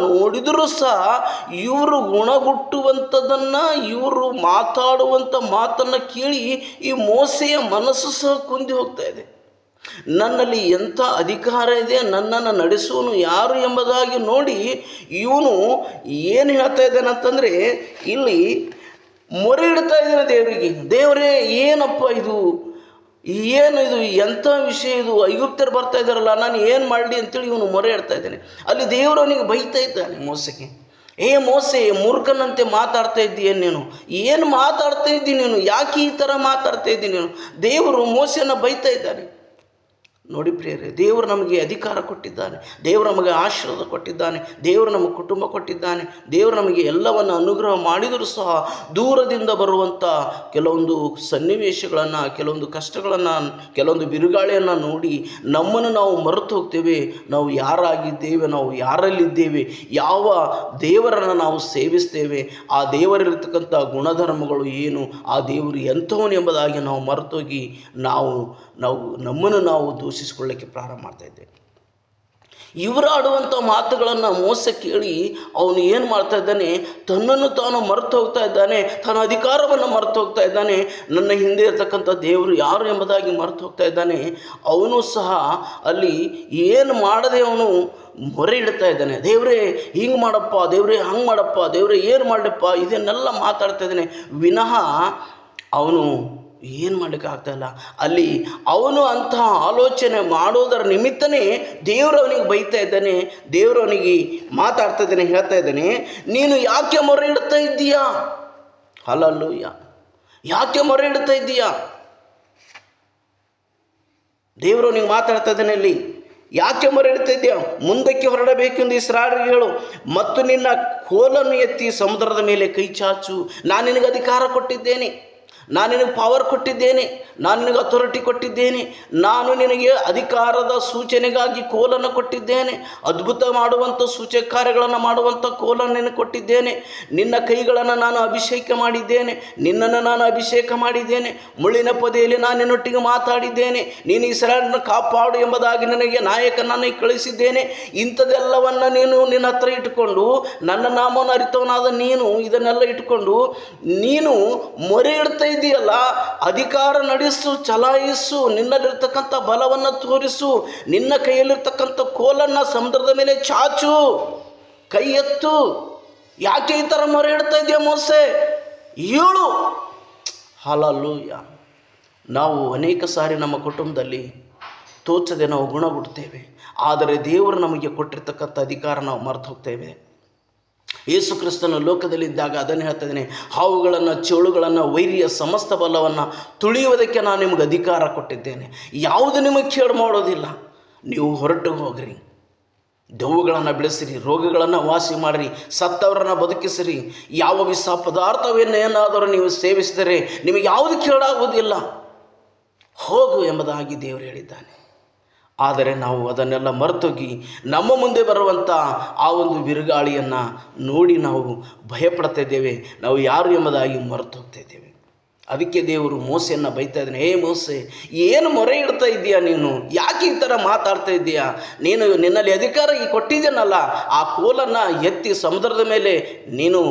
ನೋಡಿದರೂ ಸಹ ಇವರು ಗುಣಗುಟ್ಟುವಂಥದ್ದನ್ನು, ಇವರು ಮಾತಾಡುವಂಥ ಮಾತನ್ನು ಕೇಳಿ ಈ ಮೋಸೆಯ ಮನಸ್ಸು ಸಹ ಕುಂದಿ ಹೋಗ್ತಾ ಇದೆ. ನನ್ನಲ್ಲಿ ಎಂಥ ಅಧಿಕಾರ ಇದೆ, ನನ್ನನ್ನು ನಡೆಸುವನು ಯಾರು ಎಂಬುದಾಗಿ ನೋಡಿ ಇವನು ಏನು ಹೇಳ್ತಾ ಇದ್ದಾನೆ ಅಂತಂದರೆ, ಇಲ್ಲಿ ಮೊರೆ ಇಡ್ತಾ ಇದ್ದಾನೆ ದೇವರಿಗೆ. ದೇವರೇ, ಏನಪ್ಪ ಇದು, ಎಂಥ ವಿಷಯ ಇದು, ಐಗುಪ್ತರು ಬರ್ತಾ ಇದ್ದಾರಲ್ಲ, ನಾನು ಏನು ಮಾಡಲಿ ಅಂತೇಳಿ ಇವನು ಮೊರೆ ಇಡ್ತಾ ಇದ್ದಾನೆ. ಅಲ್ಲಿ ದೇವರು ಅವನಿಗೆ ಬೈತಾ ಇದ್ದಾನೆ ಮೋಸೆಗೆ. ಮೋಸೆ, ಮೂರ್ಖನಂತೆ ಮಾತಾಡ್ತಾ ಇದ್ದೀಯೇನು ನೀನು? ಏನು ಮಾತಾಡ್ತಾ ಇದ್ದೀನಿ ನೀನು? ಯಾಕೆ ಈ ಥರ ಮಾತಾಡ್ತಾ ಇದ್ದೀನಿ ನೀನು? ದೇವರು ಮೋಸೆಯನ್ನು ಬೈತಾ ಇದ್ದಾನೆ. ನೋಡಿ ಪ್ರಿಯರೇ, ದೇವರು ನಮಗೆ ಅಧಿಕಾರ ಕೊಟ್ಟಿದ್ದಾನೆ, ದೇವರು ನಮಗೆ ಆಶೀರ್ವಾದ ಕೊಟ್ಟಿದ್ದಾನೆ, ದೇವರು ನಮಗೆ ಕುಟುಂಬ ಕೊಟ್ಟಿದ್ದಾನೆ, ದೇವರು ನಮಗೆ ಎಲ್ಲವನ್ನು ಅನುಗ್ರಹ ಮಾಡಿದರೂ ಸಹ ದೂರದಿಂದ ಬರುವಂಥ ಕೆಲವೊಂದು ಸನ್ನಿವೇಶಗಳನ್ನು, ಕೆಲವೊಂದು ಕಷ್ಟಗಳನ್ನು, ಕೆಲವೊಂದು ಬಿರುಗಾಳಿಯನ್ನು ನೋಡಿ ನಮ್ಮನ್ನು ನಾವು ಮರೆತು ಹೋಗ್ತೇವೆ. ನಾವು ಯಾರಾಗಿದ್ದೇವೆ, ನಾವು ಯಾರಲ್ಲಿದ್ದೇವೆ, ಯಾವ ದೇವರನ್ನು ನಾವು ಸೇವಿಸ್ತೇವೆ, ಆ ದೇವರಿರ್ತಕ್ಕಂಥ ಗುಣಧರ್ಮಗಳು ಏನು, ಆ ದೇವರು ಎಂಥವನು ಎಂಬುದಾಗಿ ನಾವು ಮರೆತೋಗಿ ನಮ್ಮನ್ನು ನಾವು ದೂಷಿಸಿಕೊಳ್ಳಕ್ಕೆ ಪ್ರಾರಂಭ ಮಾಡ್ತಾ ಇದ್ದೇವೆ. ಇವರು ಆಡುವಂಥ ಮಾತುಗಳನ್ನು ಮೋಸೆ ಕೇಳಿ ಅವನು ಏನು ಮಾಡ್ತಾ ಇದ್ದಾನೆ? ತನ್ನನ್ನು ತಾನು ಮರೆತು ಹೋಗ್ತಾ ಇದ್ದಾನೆ, ತನ್ನ ಅಧಿಕಾರವನ್ನು ಮರೆತು ಹೋಗ್ತಾ ಇದ್ದಾನೆ, ನನ್ನ ಹಿಂದೆ ಇರತಕ್ಕಂಥ ದೇವರು ಯಾರು ಎಂಬುದಾಗಿ ಮರೆತು ಹೋಗ್ತಾ ಇದ್ದಾನೆ. ಅವನು ಸಹ ಅಲ್ಲಿ ಏನು ಮಾಡದೆ ಅವನು ಮೊರೆ ಇಡ್ತಾ ಇದ್ದಾನೆ. ದೇವರೇ ಹಿಂಗೆ ಮಾಡಪ್ಪ, ದೇವರೇ ಹಂಗೆ ಮಾಡಪ್ಪ, ದೇವರೇ ಏನು ಮಾಡಪ್ಪ, ಇದನ್ನೆಲ್ಲ ಮಾತಾಡ್ತಾ ಇದ್ದಾನೆ. ವಿನಃ ಅವನು ಏನು ಮಾಡಲಿಕ್ಕೆ ಆಗ್ತಾಯಿಲ್ಲ. ಅಲ್ಲಿ ಅವನು ಅಂತಹ ಆಲೋಚನೆ ಮಾಡೋದರ ನಿಮಿತ್ತನೇ ದೇವರು ಅವನಿಗೆ ಬೈತಾ ಇದ್ದಾನೆ, ದೇವರು ಅವನಿಗೆ ಮಾತಾಡ್ತಾ ಇದ್ದಾನೆ, ಹೇಳ್ತಾ ಇದ್ದಾನೆ, ನೀನು ಯಾಕೆ ಮೊರೆ ಇಡ್ತಾ ಇದ್ದೀಯಾ? ಹಲ್ಲೆಲೂಯಾ. ಯಾಕೆ ಮೊರೆ ಇಡ್ತಾ ಇದ್ದೀಯಾ? ದೇವರು ಅವನಿಗೆ ಮಾತಾಡ್ತಾ ಇದ್ದಾನೆ. ಇಲ್ಲಿ ಯಾಕೆ ಮೊರೆ ಇಡ್ತಾ ಇದ್ದೀಯಾ? ಮುಂದಕ್ಕೆ ಹೊರಡಬೇಕೆಂದು ಇಸ್ರಾಯೇಲರಿಗೆ ಹೇಳು, ಮತ್ತು ನಿನ್ನ ಕೋಲನ್ನು ಎತ್ತಿ ಸಮುದ್ರದ ಮೇಲೆ ಕೈ ಚಾಚು. ನಾನು ನಿನಗೆ ಅಧಿಕಾರ ಕೊಟ್ಟಿದ್ದೇನೆ, ನಾನು ನಿನಗೆ ಪವರ್ ಕೊಟ್ಟಿದ್ದೇನೆ, ನಾನು ನಿನಗೆ ಅಥಾರಿಟಿ ಕೊಟ್ಟಿದ್ದೇನೆ, ನಾನು ನಿನಗೆ ಅಧಿಕಾರದ ಸೂಚನೆಗಾಗಿ ಕೋಲನ್ನು ಕೊಟ್ಟಿದ್ದೇನೆ, ಅದ್ಭುತ ಮಾಡುವಂಥ ಸೂಚಕ ಕಾರ್ಯಗಳನ್ನು ಮಾಡುವಂಥ ಕೋಲನ್ನು ನಿನಗೆ ಕೊಟ್ಟಿದ್ದೇನೆ, ನಿನ್ನ ಕೈಗಳನ್ನು ನಾನು ಅಭಿಷೇಕ ಮಾಡಿದ್ದೇನೆ, ನಿನ್ನನ್ನು ನಾನು ಅಭಿಷೇಕ ಮಾಡಿದ್ದೇನೆ, ಮುಳ್ಳಿನ ಪೊದೆಯಲ್ಲಿ ನಾನು ನಿನ್ನೊಟ್ಟಿಗೆ ಮಾತಾಡಿದ್ದೇನೆ, ನೀನು ಇಸ್ರಾಯೇಲನ್ನು ಕಾಪಾಡು ಎಂಬುದಾಗಿ ನನಗೆ ನಾಯಕನನ್ನು ಕಳಿಸಿದ್ದೇನೆ. ಇಂಥದ್ದೆಲ್ಲವನ್ನು ನೀನು ನಿನ್ನ ಹತ್ರ ಇಟ್ಟುಕೊಂಡು, ನನ್ನ ನಾಮವನ್ನು ಅರಿತವನಾದ ನೀನು ಇದನ್ನೆಲ್ಲ ಇಟ್ಟುಕೊಂಡು ನೀನು ಮೊರೆ ಇಡ್ತಾ ಇದೆಯಲ್ಲ, ಅಧಿಕಾರ ನಡೆಸು, ಚಲಾಯಿಸು, ನಿನ್ನಲ್ಲಿರ್ತಕ್ಕಂಥ ಬಲವನ್ನು ತೋರಿಸು, ನಿನ್ನ ಕೈಯಲ್ಲಿರ್ತಕ್ಕಂಥ ಕೋಲನ್ನು ಸಮುದ್ರದ ಮೇಲೆ ಚಾಚು, ಕೈ ಎತ್ತು. ಯಾಕೆ ಈ ಥರ ಮೊರೆ ಇಡ್ತಾ ಇದೆಯಾ ಮೋಸೆ? ಏಳು. ಹಲ್ಲೆಲೂಯ. ನಾವು ಅನೇಕ ಸಾರಿ ನಮ್ಮ ಕುಟುಂಬದಲ್ಲಿ ತೋಚದೆ ನಾವು ಗುಣಗುಡ್ತೇವೆ, ಆದರೆ ದೇವರು ನಮಗೆ ಕೊಟ್ಟಿರ್ತಕ್ಕಂಥ ಅಧಿಕಾರ ನಾವು ಮರೆತು ಹೋಗ್ತೇವೆ. ಯೇಸು ಕ್ರಿಸ್ತನು ಲೋಕದಲ್ಲಿದ್ದಾಗ ಅದನ್ನು ಹೇಳ್ತಾ ಇದ್ದೇನೆ, ಹಾವುಗಳನ್ನು, ಚೇಳುಗಳನ್ನು, ವೈರಿಯ ಸಮಸ್ತ ಬಲವನ್ನು ತುಳಿಯುವುದಕ್ಕೆ ನಾನು ನಿಮಗೆ ಅಧಿಕಾರ ಕೊಟ್ಟಿದ್ದೇನೆ, ಯಾವುದು ನಿಮಗೆ ಕೇಡು ಮಾಡೋದಿಲ್ಲ. ನೀವು ಹೊರಟು ಹೋಗ್ರಿ, ದೆವ್ವಗಳನ್ನು ಬಿಡಿಸಿರಿ, ರೋಗಗಳನ್ನು ವಾಸಿ ಮಾಡಿರಿ, ಸತ್ತವರನ್ನು ಬದುಕಿಸಿರಿ, ಯಾವ ವಿಷ ಪದಾರ್ಥವೇನೇನಾದರೂ ನೀವು ಸೇವಿಸಿದರೆ ನಿಮಗೆ ಯಾವುದು ಕೇಳಾಗುವುದಿಲ್ಲ, ಹೋಗು ಎಂಬುದಾಗಿ ದೇವರು ಹೇಳಿದ್ದಾನೆ. ಆದರೆ ನಾವು ಅದನ್ನೆಲ್ಲ ಮರೆತೋಗಿ ನಮ್ಮ ಮುಂದೆ ಬರುವಂಥ ಆ ಒಂದು ಬಿರುಗಾಳಿಯನ್ನು ನೋಡಿ ನಾವು ಭಯಪಡ್ತಾ ಇದ್ದೇವೆ, ನಾವು ಯಾರು ಎಂಬುದಾಗಿ ಮರೆತು ಹೋಗ್ತಾ ಇದ್ದೇವೆ. ಅದಕ್ಕೆ ದೇವರು ಮೋಸೆಯನ್ನು ಬೈತಾ ಇದ್ದಾನೆ, ಏ ಮೋಸೆ, ಏನು ಮೊರೆ ಇಡ್ತಾ ಇದ್ದೀಯಾ ನೀನು? ಯಾಕೆ ಈ ಥರ ಮಾತಾಡ್ತಾ ಇದ್ದೀಯಾ? ನೀನು ನಿನ್ನಲ್ಲಿ ಅಧಿಕಾರ ಕೊಟ್ಟಿದ್ದೇನಲ್ಲ, ಆ ಕೋಲನ್ನು ಎತ್ತಿ ಸಮುದ್ರದ ಮೇಲೆ ನೀನು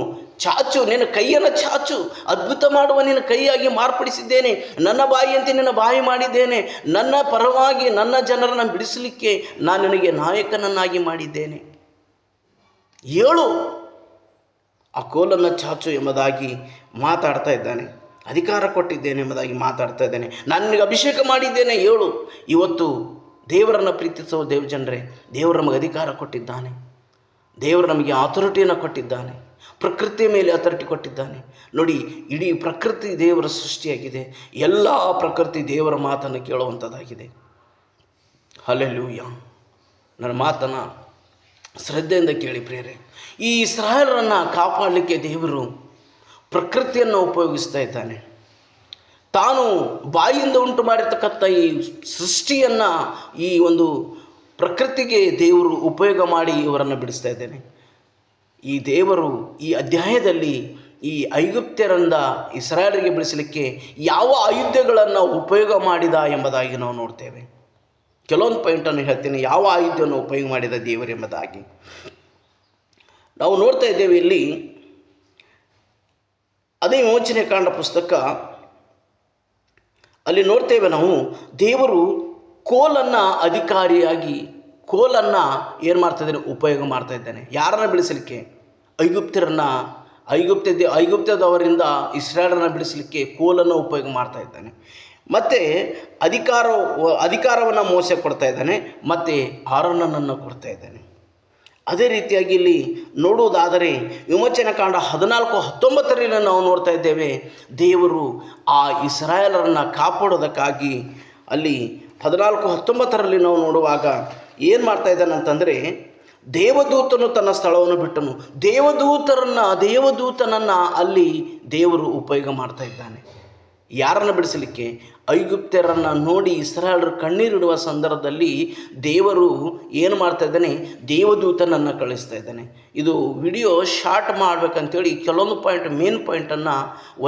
ಚಾಚು, ನಿನ್ನ ಕೈಯನ್ನು ಚಾಚು, ಅದ್ಭುತ ಮಾಡುವ ನಿನ್ನ ಕೈಯಾಗಿ ಮಾರ್ಪಡಿಸಿದ್ದೇನೆ, ನನ್ನ ಬಾಯಿಯಂತೆ ನಿನ್ನ ಬಾಯಿ ಮಾಡಿದ್ದೇನೆ, ನನ್ನ ಪರವಾಗಿ ನನ್ನ ಜನರನ್ನು ಬಿಡಿಸಲಿಕ್ಕೆ ನಾನು ನಿನಗೆ ನಾಯಕನನ್ನಾಗಿ ಮಾಡಿದ್ದೇನೆ. ಏಳು, ಆ ಕೋಲನ್ನು ಚಾಚು ಎಂಬುದಾಗಿ ಮಾತಾಡ್ತಾ ಇದ್ದಾನೆ. ಅಧಿಕಾರ ಕೊಟ್ಟಿದ್ದೇನೆ ಎಂಬುದಾಗಿ ಮಾತಾಡ್ತಾ ಇದ್ದೇನೆ. ನಾನು ನಿನಗೆ ಅಭಿಷೇಕ ಮಾಡಿದ್ದೇನೆ, ಏಳು. ಇವತ್ತು ದೇವರನ್ನು ಪ್ರೀತಿಸುವ ಜನರೇ, ದೇವರು ನಮಗೆ ಅಧಿಕಾರ ಕೊಟ್ಟಿದ್ದಾನೆ, ದೇವರು ನಮಗೆ ಅಥಾರಿಟಿಯನ್ನು ಕೊಟ್ಟಿದ್ದಾನೆ, ಪ್ರಕೃತಿಯ ಮೇಲೆ ಅಥಾರಿಟಿ ಕೊಟ್ಟಿದ್ದಾನೆ. ನೋಡಿ, ಇಡೀ ಪ್ರಕೃತಿ ದೇವರ ಸೃಷ್ಟಿಯಾಗಿದೆ, ಎಲ್ಲ ಪ್ರಕೃತಿ ದೇವರ ಮಾತನ್ನು ಕೇಳುವಂಥದ್ದಾಗಿದೆ. ಹಲ್ಲೆಲೂಯ. ನನ್ನ ಮಾತನ್ನು ಶ್ರದ್ಧೆಯಿಂದ ಕೇಳಿ ಪ್ರಿಯರೇ. ಈ ಇಸ್ರಾಯೇಲರನ್ನು ಕಾಪಾಡಲಿಕ್ಕೆ ದೇವರು ಪ್ರಕೃತಿಯನ್ನು ಉಪಯೋಗಿಸ್ತಾ ಇದ್ದಾನೆ. ತಾನು ಬಾಯಿಯಿಂದ ಉಂಟು ಮಾಡಿರ್ತಕ್ಕಂಥ ಈ ಸೃಷ್ಟಿಯನ್ನು, ಈ ಒಂದು ಪ್ರಕೃತಿಗೆ ದೇವರು ಉಪಯೋಗ ಮಾಡಿ ಇವರನ್ನು ಬಿಡಿಸ್ತಾ ಇದ್ದೇನೆ. ಈ ದೇವರು ಈ ಅಧ್ಯಾಯದಲ್ಲಿ ಈ ಐಗುಪ್ತ್ಯರಿಂದ ಇಸ್ರಾಯೇಲರಿಗೆ ಬಿಡಿಸಲಿಕ್ಕೆ ಯಾವ ಆಯುಧಗಳನ್ನು ಉಪಯೋಗ ಮಾಡಿದ ಎಂಬುದಾಗಿ ನಾವು ನೋಡ್ತೇವೆ. ಕೆಲವೊಂದು ಪಾಯಿಂಟನ್ನು ಹೇಳ್ತೀನಿ, ಯಾವ ಆಯುಧವನ್ನು ಉಪಯೋಗ ಮಾಡಿದ ದೇವರು ಎಂಬುದಾಗಿ ನಾವು ನೋಡ್ತಾ ಇದ್ದೇವೆ. ಇಲ್ಲಿ ಅದೇ ವಿಮೋಚನೆ ಕಾಂಡ ಪುಸ್ತಕ, ಅಲ್ಲಿ ನೋಡ್ತೇವೆ ನಾವು, ದೇವರು ಕೋಲನ್ನು ಅಧಿಕಾರಿಯಾಗಿ, ಕೋಲನ್ನು ಏನು ಮಾಡ್ತಾಯಿದ್ದಾನೆ? ಉಪಯೋಗ ಮಾಡ್ತಾ ಇದ್ದಾನೆ. ಯಾರನ್ನು ಬಿಡಿಸಲಿಕ್ಕೆ? ಐಗುಪ್ತದವರಿಂದ ಇಸ್ರಾಯೇಲರನ್ನು ಬಿಡಿಸಲಿಕ್ಕೆ ಕೋಲನ್ನು ಉಪಯೋಗ ಮಾಡ್ತಾ ಇದ್ದಾನೆ. ಮತ್ತು ಅಧಿಕಾರವನ್ನು ಮೋಸೆ ಕೊಡ್ತಾ ಇದ್ದಾನೆ, ಮತ್ತು ಆರೋನನನ್ನು ಕೊಡ್ತಾ ಇದ್ದಾನೆ. ಅದೇ ರೀತಿಯಾಗಿ ಇಲ್ಲಿ ನೋಡುವುದಾದರೆ ವಿಮೋಚನೆ ಕಾಂಡ 14:19 ನಾವು ನೋಡ್ತಾ ಇದ್ದೇವೆ, ದೇವರು ಆ ಇಸ್ರಾಯೇಲರನ್ನು ಕಾಪಾಡೋದಕ್ಕಾಗಿ ಅಲ್ಲಿ 14:19 ನಾವು ನೋಡುವಾಗ ಏನು ಮಾಡ್ತಾ ಇದ್ದಾನೆ ಅಂತಂದರೆ, ದೇವದೂತನು ತನ್ನ ಸ್ಥಳವನ್ನು ಬಿಟ್ಟನು. ದೇವದೂತನನ್ನು ಅಲ್ಲಿ ದೇವರು ಉಪಯೋಗ ಮಾಡ್ತಾ ಇದ್ದಾನೆ. ಯಾರನ್ನು ಬಿಡಿಸಲಿಕ್ಕೆ? ಐಗುಪ್ತ್ಯರನ್ನು ನೋಡಿ ಇಸ್ರಾಯೇಲರು ಕಣ್ಣೀರಿಡುವ ಸಂದರ್ಭದಲ್ಲಿ ದೇವರು ಏನು ಮಾಡ್ತಾ ಇದ್ದಾನೆ? ದೇವದೂತನನ್ನು ಕಳಿಸ್ತಾ ಇದ್ದಾನೆ. ಇದು ವಿಡಿಯೋ ಶಾರ್ಟ್ ಮಾಡಬೇಕಂತೇಳಿ ಕೆಲವೊಂದು ಮೇನ್ ಪಾಯಿಂಟನ್ನು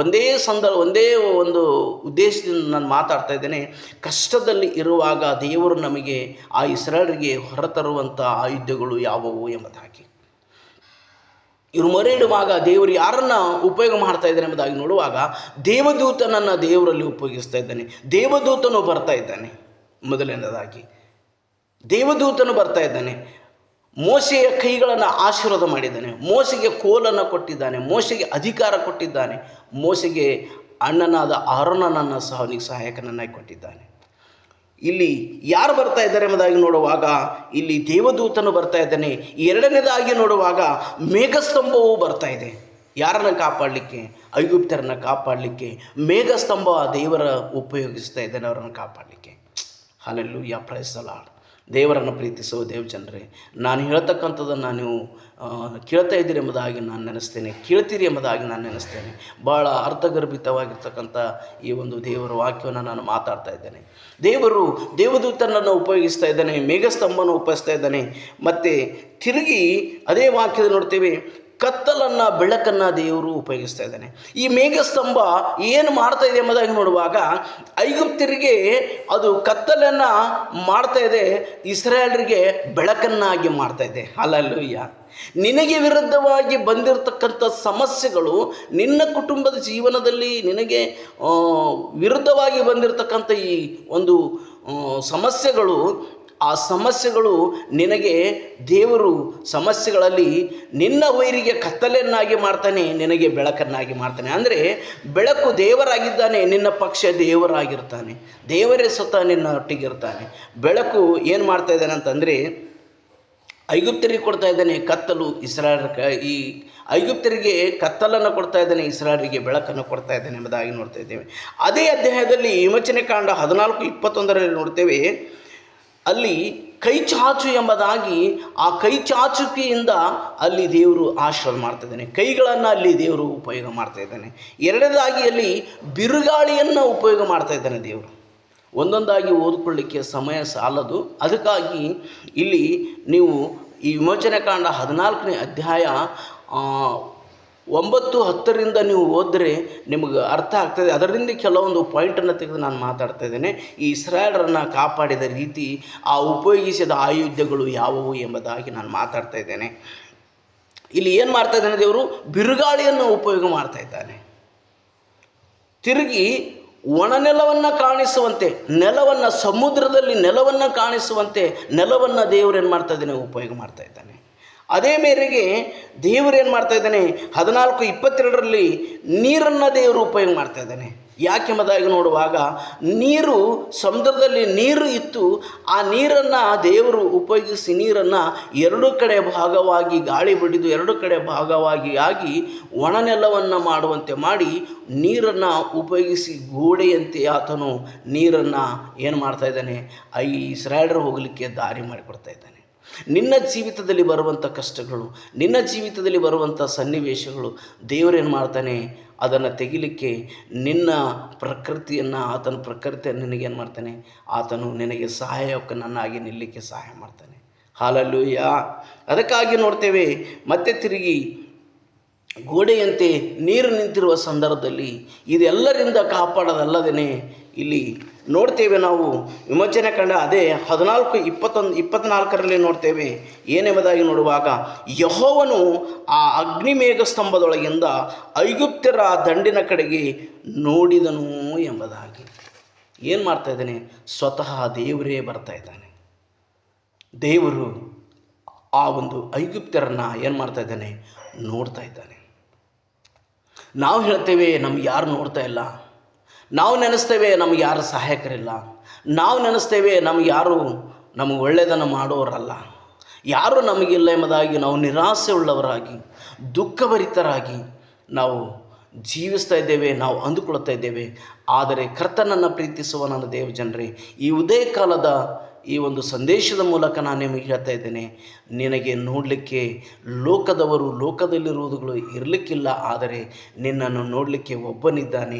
ಒಂದೇ ಒಂದು ಉದ್ದೇಶದಿಂದ ನಾನು ಮಾತಾಡ್ತಾ ಇದ್ದೇನೆ. ಕಷ್ಟದಲ್ಲಿ ಇರುವಾಗ ದೇವರು ನಮಗೆ ಆ ಇಸ್ರಾಯೇಲರಿಗೆ ಹೊರತರುವಂಥ ಆಯುಧಗಳು ಯಾವುವು ಎಂಬುದಾಗಿ, ಇವರು ಮೊರೆ ಇಡುವಾಗ ದೇವರು ಯಾರನ್ನು ಉಪಯೋಗ ಮಾಡ್ತಾ ಇದ್ದಾನೆ ಎಂಬುದಾಗಿ ನೋಡುವಾಗ ದೇವದೂತನನ್ನು ದೇವರಲ್ಲಿ ಉಪಯೋಗಿಸ್ತಾ ಇದ್ದಾನೆ. ದೇವದೂತನು ಬರ್ತಾ ಇದ್ದಾನೆ. ಮೊದಲನೇದಾಗಿ ದೇವದೂತನು ಬರ್ತಾ ಇದ್ದಾನೆ. ಮೋಶೆಯ ಕೈಗಳನ್ನು ಆಶೀರ್ವಾದ ಮಾಡಿದ್ದಾನೆ, ಮೋಶೆಗೆ ಕೋಲನ್ನು ಕೊಟ್ಟಿದ್ದಾನೆ, ಮೋಶೆಗೆ ಅಧಿಕಾರ ಕೊಟ್ಟಿದ್ದಾನೆ, ಮೋಶೆಗೆ ಅಣ್ಣನಾದ ಆರೋನನನ್ನು ಸಹ ಅವನಿಗೆ ಸಹಾಯಕನನ್ನಾಗಿ ಕೊಟ್ಟಿದ್ದಾನೆ. ಇಲ್ಲಿ ಯಾರು ಬರ್ತಾ ಇದ್ದಾರೆ ಎಂಬುದಾಗಿ ನೋಡುವಾಗ ಇಲ್ಲಿ ದೇವದೂತನು ಬರ್ತಾ ಇದ್ದಾನೆ. ಎರಡನೇದಾಗಿ ನೋಡುವಾಗ ಮೇಘಸ್ತಂಭವು ಬರ್ತಾ ಇದೆ. ಯಾರನ್ನು ಕಾಪಾಡಲಿಕ್ಕೆ? ಐಗುಪ್ತ್ಯರನ್ನು ಕಾಪಾಡಲಿಕ್ಕೆ ಮೇಘಸ್ತಂಭ ದೇವರ ಉಪಯೋಗಿಸ್ತಾ ಇದ್ದಾನೆ ಅವರನ್ನು ಕಾಪಾಡಲಿಕ್ಕೆ. Hallelujah, praise the lord. ದೇವರನ್ನು ಪ್ರೀತಿಸುವ ಜನರೇ, ನಾನು ಹೇಳ್ತಕ್ಕಂಥದ್ದನ್ನು ನೀವು ಕೇಳ್ತಾ ಇದ್ದೀರಿ ಎಂಬುದಾಗಿ ನಾನು ನೆನೆಸ್ತೇನೆ, ಕೇಳ್ತೀರಿ ಎಂಬುದಾಗಿ ನಾನು ನೆನೆಸ್ತೇನೆ. ಭಾಳ ಅರ್ಥಗರ್ಭಿತವಾಗಿರ್ತಕ್ಕಂಥ ಈ ಒಂದು ದೇವರ ವಾಕ್ಯವನ್ನು ನಾನು ಮಾತಾಡ್ತಾ ಇದ್ದೇನೆ. ದೇವರು ದೇವದೂತನನ್ನು ಉಪಯೋಗಿಸ್ತಾ ಇದ್ದಾನೆ, ಮೇಘಸ್ತಂಭವನ್ನು ಉಪಯೋಗಿಸ್ತಾ ಇದ್ದಾನೆ. ಮತ್ತು ತಿರುಗಿ ಅದೇ ವಾಕ್ಯದಲ್ಲಿ ನೋಡ್ತೇವೆ, ಕತ್ತಲನ್ನು ಬೆಳಕನ್ನು ದೇವರು ಉಪಯೋಗಿಸ್ತಾ ಇದ್ದಾನೆ. ಈ ಮೇಘಸ್ತಂಭ ಏನು ಮಾಡ್ತಾ ಇದೆ ಎಂಬುದಾಗಿ ನೋಡುವಾಗ, ಐಗುಪ್ತರಿಗೆ ಅದು ಕತ್ತಲನ್ನು ಮಾಡ್ತಾ ಇದೆ, ಇಸ್ರಾಯೇಲರಿಗೆ ಬೆಳಕನ್ನಾಗಿ ಮಾಡ್ತಾ ಇದೆ. ಹಲ್ಲೆಲೂಯಾ. ನಿನಗೆ ವಿರುದ್ಧವಾಗಿ ಬಂದಿರತಕ್ಕಂಥ ಸಮಸ್ಯೆಗಳು, ನಿನ್ನ ಕುಟುಂಬದ ಜೀವನದಲ್ಲಿ ನಿನಗೆ ವಿರುದ್ಧವಾಗಿ ಬಂದಿರತಕ್ಕಂಥ ಈ ಒಂದು ಸಮಸ್ಯೆಗಳು, ಆ ಸಮಸ್ಯೆಗಳು ನಿನಗೆ ದೇವರು ಸಮಸ್ಯೆಗಳಲ್ಲಿ ನಿನ್ನ ವೈರಿಗೆ ಕತ್ತಲೆಯನ್ನಾಗಿ ಮಾಡ್ತಾನೆ, ನಿನಗೆ ಬೆಳಕನ್ನಾಗಿ ಮಾಡ್ತಾನೆ. ಅಂದರೆ ಬೆಳಕು ದೇವರಾಗಿದ್ದಾನೆ, ನಿನ್ನ ಪಕ್ಷ ದೇವರಾಗಿರ್ತಾನೆ, ದೇವರೇ ಸ್ವತಃ ನಿನ್ನ ಒಟ್ಟಿಗಿರ್ತಾನೆ. ಬೆಳಕು ಏನು ಮಾಡ್ತಾ ಇದ್ದಾನೆ ಅಂತಂದರೆ, ಐಗುಪ್ತರಿಗೆ ಕೊಡ್ತಾ ಇದ್ದಾನೆ ಕತ್ತಲು, ಈ ಐಗುಪ್ತರಿಗೆ ಕತ್ತಲನ್ನು ಕೊಡ್ತಾ ಇದ್ದಾನೆ, ಇಸ್ರಾಯೇಲರಿಗೆ ಬೆಳಕನ್ನು ಕೊಡ್ತಾ ಇದ್ದಾನೆ ಎಂಬುದಾಗಿ ನೋಡ್ತಾ ಇದ್ದೇವೆ. ಅದೇ ಅಧ್ಯಾಯದಲ್ಲಿ ವಿಮೋಚನೆಕಾಂಡ 14:21 ನೋಡ್ತೇವೆ, ಅಲ್ಲಿ ಕೈ ಚಾಚು ಎಂಬುದಾಗಿ ಆ ಕೈ ಚಾಚುಕಿಯಿಂದ ಅಲ್ಲಿ ದೇವರು ಆಶೀರ್ವಾದ ಮಾಡ್ತಾ ಇದ್ದಾನೆ, ಕೈಗಳನ್ನು ಅಲ್ಲಿ ದೇವರು ಉಪಯೋಗ ಮಾಡ್ತಾ ಇದ್ದಾನೆ. ಎರಡನೇದಾಗಿ ಅಲ್ಲಿ ಬಿರುಗಾಳಿಯನ್ನು ಉಪಯೋಗ ಮಾಡ್ತಾ ಇದ್ದಾನೆ ದೇವರು. ಒಂದೊಂದಾಗಿ ಓದಿಕೊಳ್ಳಿಕ್ಕೆ ಸಮಯ ಸಾಲದು, ಅದಕ್ಕಾಗಿ ಇಲ್ಲಿ ನೀವು ಈ ವಿಮೋಚನೆಕಾಂಡ 14ನೇ ಅಧ್ಯಾಯ 9-10 ನೀವು ಓದಿದ್ರೆ ನಿಮಗೆ ಅರ್ಥ ಆಗ್ತದೆ. ಅದರಿಂದ ಕೆಲವೊಂದು ಪಾಯಿಂಟನ್ನು ತೆಗೆದು ನಾನು ಮಾತಾಡ್ತಾ ಇದ್ದೇನೆ. ಈ ಇಸ್ರಾಯೇಲರನ್ನು ಕಾಪಾಡಿದ ರೀತಿ, ಆ ಉಪಯೋಗಿಸಿದ ಆಯುಧಗಳು ಯಾವುವು ಎಂಬುದಾಗಿ ನಾನು ಮಾತಾಡ್ತಾ ಇದ್ದೇನೆ. ಇಲ್ಲಿ ಏನು ಮಾಡ್ತಾ ಇದ್ದಾನೆ ದೇವರು? ಬಿರುಗಾಳಿಯನ್ನು ಉಪಯೋಗ ಮಾಡ್ತಾ ಇದ್ದಾನೆ. ತಿರುಗಿ ಒಣನೆಲವನ್ನು ಕಾಣಿಸುವಂತೆ, ನೆಲವನ್ನು, ಸಮುದ್ರದಲ್ಲಿ ನೆಲವನ್ನು ಕಾಣಿಸುವಂತೆ ನೆಲವನ್ನು ದೇವರು ಏನು ಮಾಡ್ತಾ ಇದ್ದಾನೆ? ಉಪಯೋಗ ಮಾಡ್ತಾ ಇದ್ದಾನೆ. ಅದೇ ಮೇರೆಗೆ ದೇವರೇನು ಮಾಡ್ತಾ ಇದ್ದಾನೆ? 14:22 ನೀರನ್ನು ದೇವರು ಉಪಯೋಗ ಮಾಡ್ತಾ ಇದ್ದಾನೆ. ಯಾಕೆಂಬುದಾಗಿ ನೋಡುವಾಗ, ನೀರು, ಸಮುದ್ರದಲ್ಲಿ ನೀರು ಇತ್ತು, ಆ ನೀರನ್ನು ದೇವರು ಉಪಯೋಗಿಸಿ ನೀರನ್ನು 2 ಕಡೆ ಭಾಗವಾಗಿ ಗಾಳಿ ಬಡಿದು 2 ಕಡೆ ಭಾಗವಾಗಿ ಆಗಿ ಒಣನೆಲವನ್ನು ಮಾಡುವಂತೆ ಮಾಡಿ ನೀರನ್ನು ಉಪಯೋಗಿಸಿ ಗೋಡೆಯಂತೆ ಆತನು ನೀರನ್ನು ಏನು ಮಾಡ್ತಾ ಇದ್ದಾನೆ? ಈ ಇಸ್ರಾಯೇಲರು ಹೋಗಲಿಕ್ಕೆ ದಾರಿ ಮಾಡಿಕೊಡ್ತಾ ಇದ್ದಾನೆ. ನಿನ್ನ ಜೀವಿತದಲ್ಲಿ ಬರುವಂಥ ಕಷ್ಟಗಳು, ನಿನ್ನ ಜೀವಿತದಲ್ಲಿ ಬರುವಂಥ ಸನ್ನಿವೇಶಗಳು, ದೇವರೇನು ಮಾಡ್ತಾನೆ? ಅದನ್ನು ತೆಗಿಲಿಕ್ಕೆ ನಿನ್ನ ಪ್ರಕೃತಿಯನ್ನು, ಆತನ ಪ್ರಕೃತಿಯನ್ನು ನಿನಗೇನು ಮಾಡ್ತಾನೆ? ಆತನು ನಿನಗೆ ಸಹಾಯಕನನ್ನಾಗಿ ನಿಲ್ಲಲಿಕ್ಕೆ ಸಹಾಯ ಮಾಡ್ತಾನೆ. ಹಲ್ಲೆಲೂಯಾ. ಅದಕ್ಕಾಗಿ ನೋಡ್ತೇವೆ, ಮತ್ತೆ ತಿರುಗಿ ಗೋಡೆಯಂತೆ ನೀರು ನಿಂತಿರುವ ಸಂದರ್ಭದಲ್ಲಿ ಇದೆಲ್ಲರಿಂದ ಕಾಪಾಡೋದಲ್ಲದೇ ಇಲ್ಲಿ ನೋಡ್ತೇವೆ ನಾವು ವಿಮೋಚನೆಕಾಂಡ ಅದೇ 14:24 ನೋಡ್ತೇವೆ. ಏನೆಂಬುದಾಗಿ ನೋಡುವಾಗ, ಯೆಹೋವನು ಆ ಅಗ್ನಿಮೇಘ ಸ್ತಂಭದೊಳಗಿಂದ ಐಗುಪ್ತ್ಯರ ದಂಡಿನ ಕಡೆಗೆ ನೋಡಿದನು ಎಂಬುದಾಗಿ. ಏನು ಮಾಡ್ತಾ ಇದ್ದಾನೆ? ಸ್ವತಃ ದೇವರೇ ಬರ್ತಾ ಇದ್ದಾನೆ. ದೇವರು ಆ ಒಂದು ಐಗುಪ್ತ್ಯರನ್ನು ಏನು ಮಾಡ್ತಾ ಇದ್ದಾನೆ? ನೋಡ್ತಾ ಇದ್ದಾನೆ. ನಾವು ಹೇಳ್ತೇವೆ ನಮ್ಗೆ ಯಾರು ನೋಡ್ತಾ ಇಲ್ಲ, ನಾವು ನೆನೆಸ್ತೇವೆ ನಮಗೆ ಯಾರು ಸಹಾಯಕರಿಲ್ಲ, ನಾವು ನೆನೆಸ್ತೇವೆ ನಮಗೆ ಒಳ್ಳೆಯದನ್ನು ಮಾಡೋರಲ್ಲ, ಯಾರೂ ನಮಗಿಲ್ಲ ಎಂಬುದಾಗಿ ನಾವು ನಿರಾಸೆ ಉಳ್ಳವರಾಗಿ, ದುಃಖಭರಿತರಾಗಿ ನಾವು ಜೀವಿಸ್ತಾ ಇದ್ದೇವೆ, ನಾವು ಅಂದುಕೊಳ್ತಾ ಇದ್ದೇವೆ. ಆದರೆ ಕರ್ತನನ್ನು ಪ್ರೀತಿಸುವ ನನ್ನ ದೇವ ಜನರೇ, ಈ ಉದಯ ಕಾಲದ ಈ ಒಂದು ಸಂದೇಶದ ಮೂಲಕ ನಾನು ನಿಮಗೆ ಹೇಳ್ತಾ ಇದ್ದೇನೆ, ನಿನಗೆ ನೋಡಲಿಕ್ಕೆ ಲೋಕದವರು, ಲೋಕದಲ್ಲಿರುವುದುಗಳು ಇರಲಿಕ್ಕಿಲ್ಲ, ಆದರೆ ನಿನ್ನನ್ನು ನೋಡಲಿಕ್ಕೆ ಒಬ್ಬನಿದ್ದಾನೆ.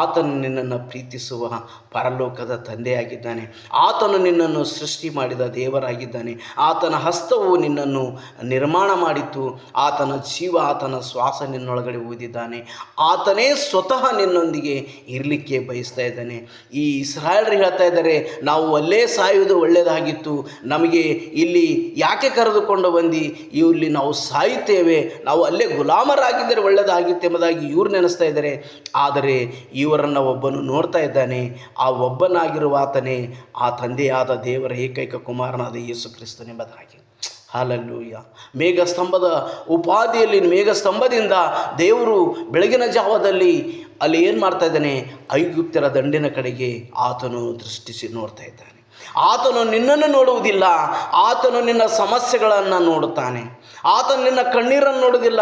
ಆತನು ನಿನ್ನನ್ನು ಪ್ರೀತಿಸುವ ಪರಲೋಕದ ತಂದೆಯಾಗಿದ್ದಾನೆ. ಆತನು ನಿನ್ನನ್ನು ಸೃಷ್ಟಿ ಮಾಡಿದ ದೇವರಾಗಿದ್ದಾನೆ. ಆತನ ಹಸ್ತವು ನಿನ್ನನ್ನು ನಿರ್ಮಾಣ ಮಾಡಿತ್ತು. ಆತನ ಜೀವ, ಆತನ ಶ್ವಾಸ ನಿನ್ನೊಳಗಡೆ ಊದಿದ್ದಾನೆ. ಆತನೇ ಸ್ವತಃ ನಿನ್ನೊಂದಿಗೆ ಇರಲಿಕ್ಕೆ ಬಯಸ್ತಾ ಇದ್ದಾನೆ. ಈ ಇಸ್ರಾಯೇಲರು ಹೇಳ್ತಾ ಇದ್ದಾರೆ, ನಾವು ಅಲ್ಲೇ ಸಾಯುವುದು ಒಳ್ಳೆಯದಾಗಿತ್ತು, ನಮಗೆ ಇಲ್ಲಿ ಯಾಕೆ ಕರೆದುಕೊಂಡು ಬಂದು ಇಲ್ಲಿ ನಾವು ಸಾಯುತ್ತೇವೆ, ನಾವು ಅಲ್ಲೇ ಗುಲಾಮರಾಗಿದ್ದರೆ ಒಳ್ಳೆಯದಾಗಿತ್ತು ಎಂಬುದಾಗಿ ಇವರು ನೆನೆಸ್ತಾ ಇದ್ದಾರೆ. ಆದರೆ ಇವರನ್ನು ಒಬ್ಬನು ನೋಡ್ತಾ ಇದ್ದಾನೆ. ಆ ಒಬ್ಬನಾಗಿರುವ ಆತನೇ ಆ ತಂದೆಯಾದ ದೇವರ ಏಕೈಕ ಕುಮಾರನಾದ ಯೇಸು ಕ್ರಿಸ್ತನೆಂಬುದಾಗಿ. ಹಲ್ಲೆಲೂಯಾ. ಮೇಘಸ್ತಂಭದ ಉಪಾಧಿಯಲ್ಲಿ, ಮೇಘಸ್ತಂಭದಿಂದ ದೇವರು ಬೆಳಗಿನ ಜಾವದಲ್ಲಿ ಅಲ್ಲಿ ಏನು ಮಾಡ್ತಾ ಇದ್ದಾನೆ? ಐಗುಪ್ತ್ಯರ ದಂಡಿನ ಕಡೆಗೆ ಆತನು ದೃಷ್ಟಿಸಿ ನೋಡ್ತಾ ಇದ್ದಾನೆ. ಆತನು ನಿನ್ನನ್ನು ನೋಡುವುದಿಲ್ಲ, ಆತನು ನಿನ್ನ ಸಮಸ್ಯೆಗಳನ್ನು ನೋಡುತ್ತಾನೆ. ಆತನು ನಿನ್ನ ಕಣ್ಣೀರನ್ನು ನೋಡುವುದಿಲ್ಲ.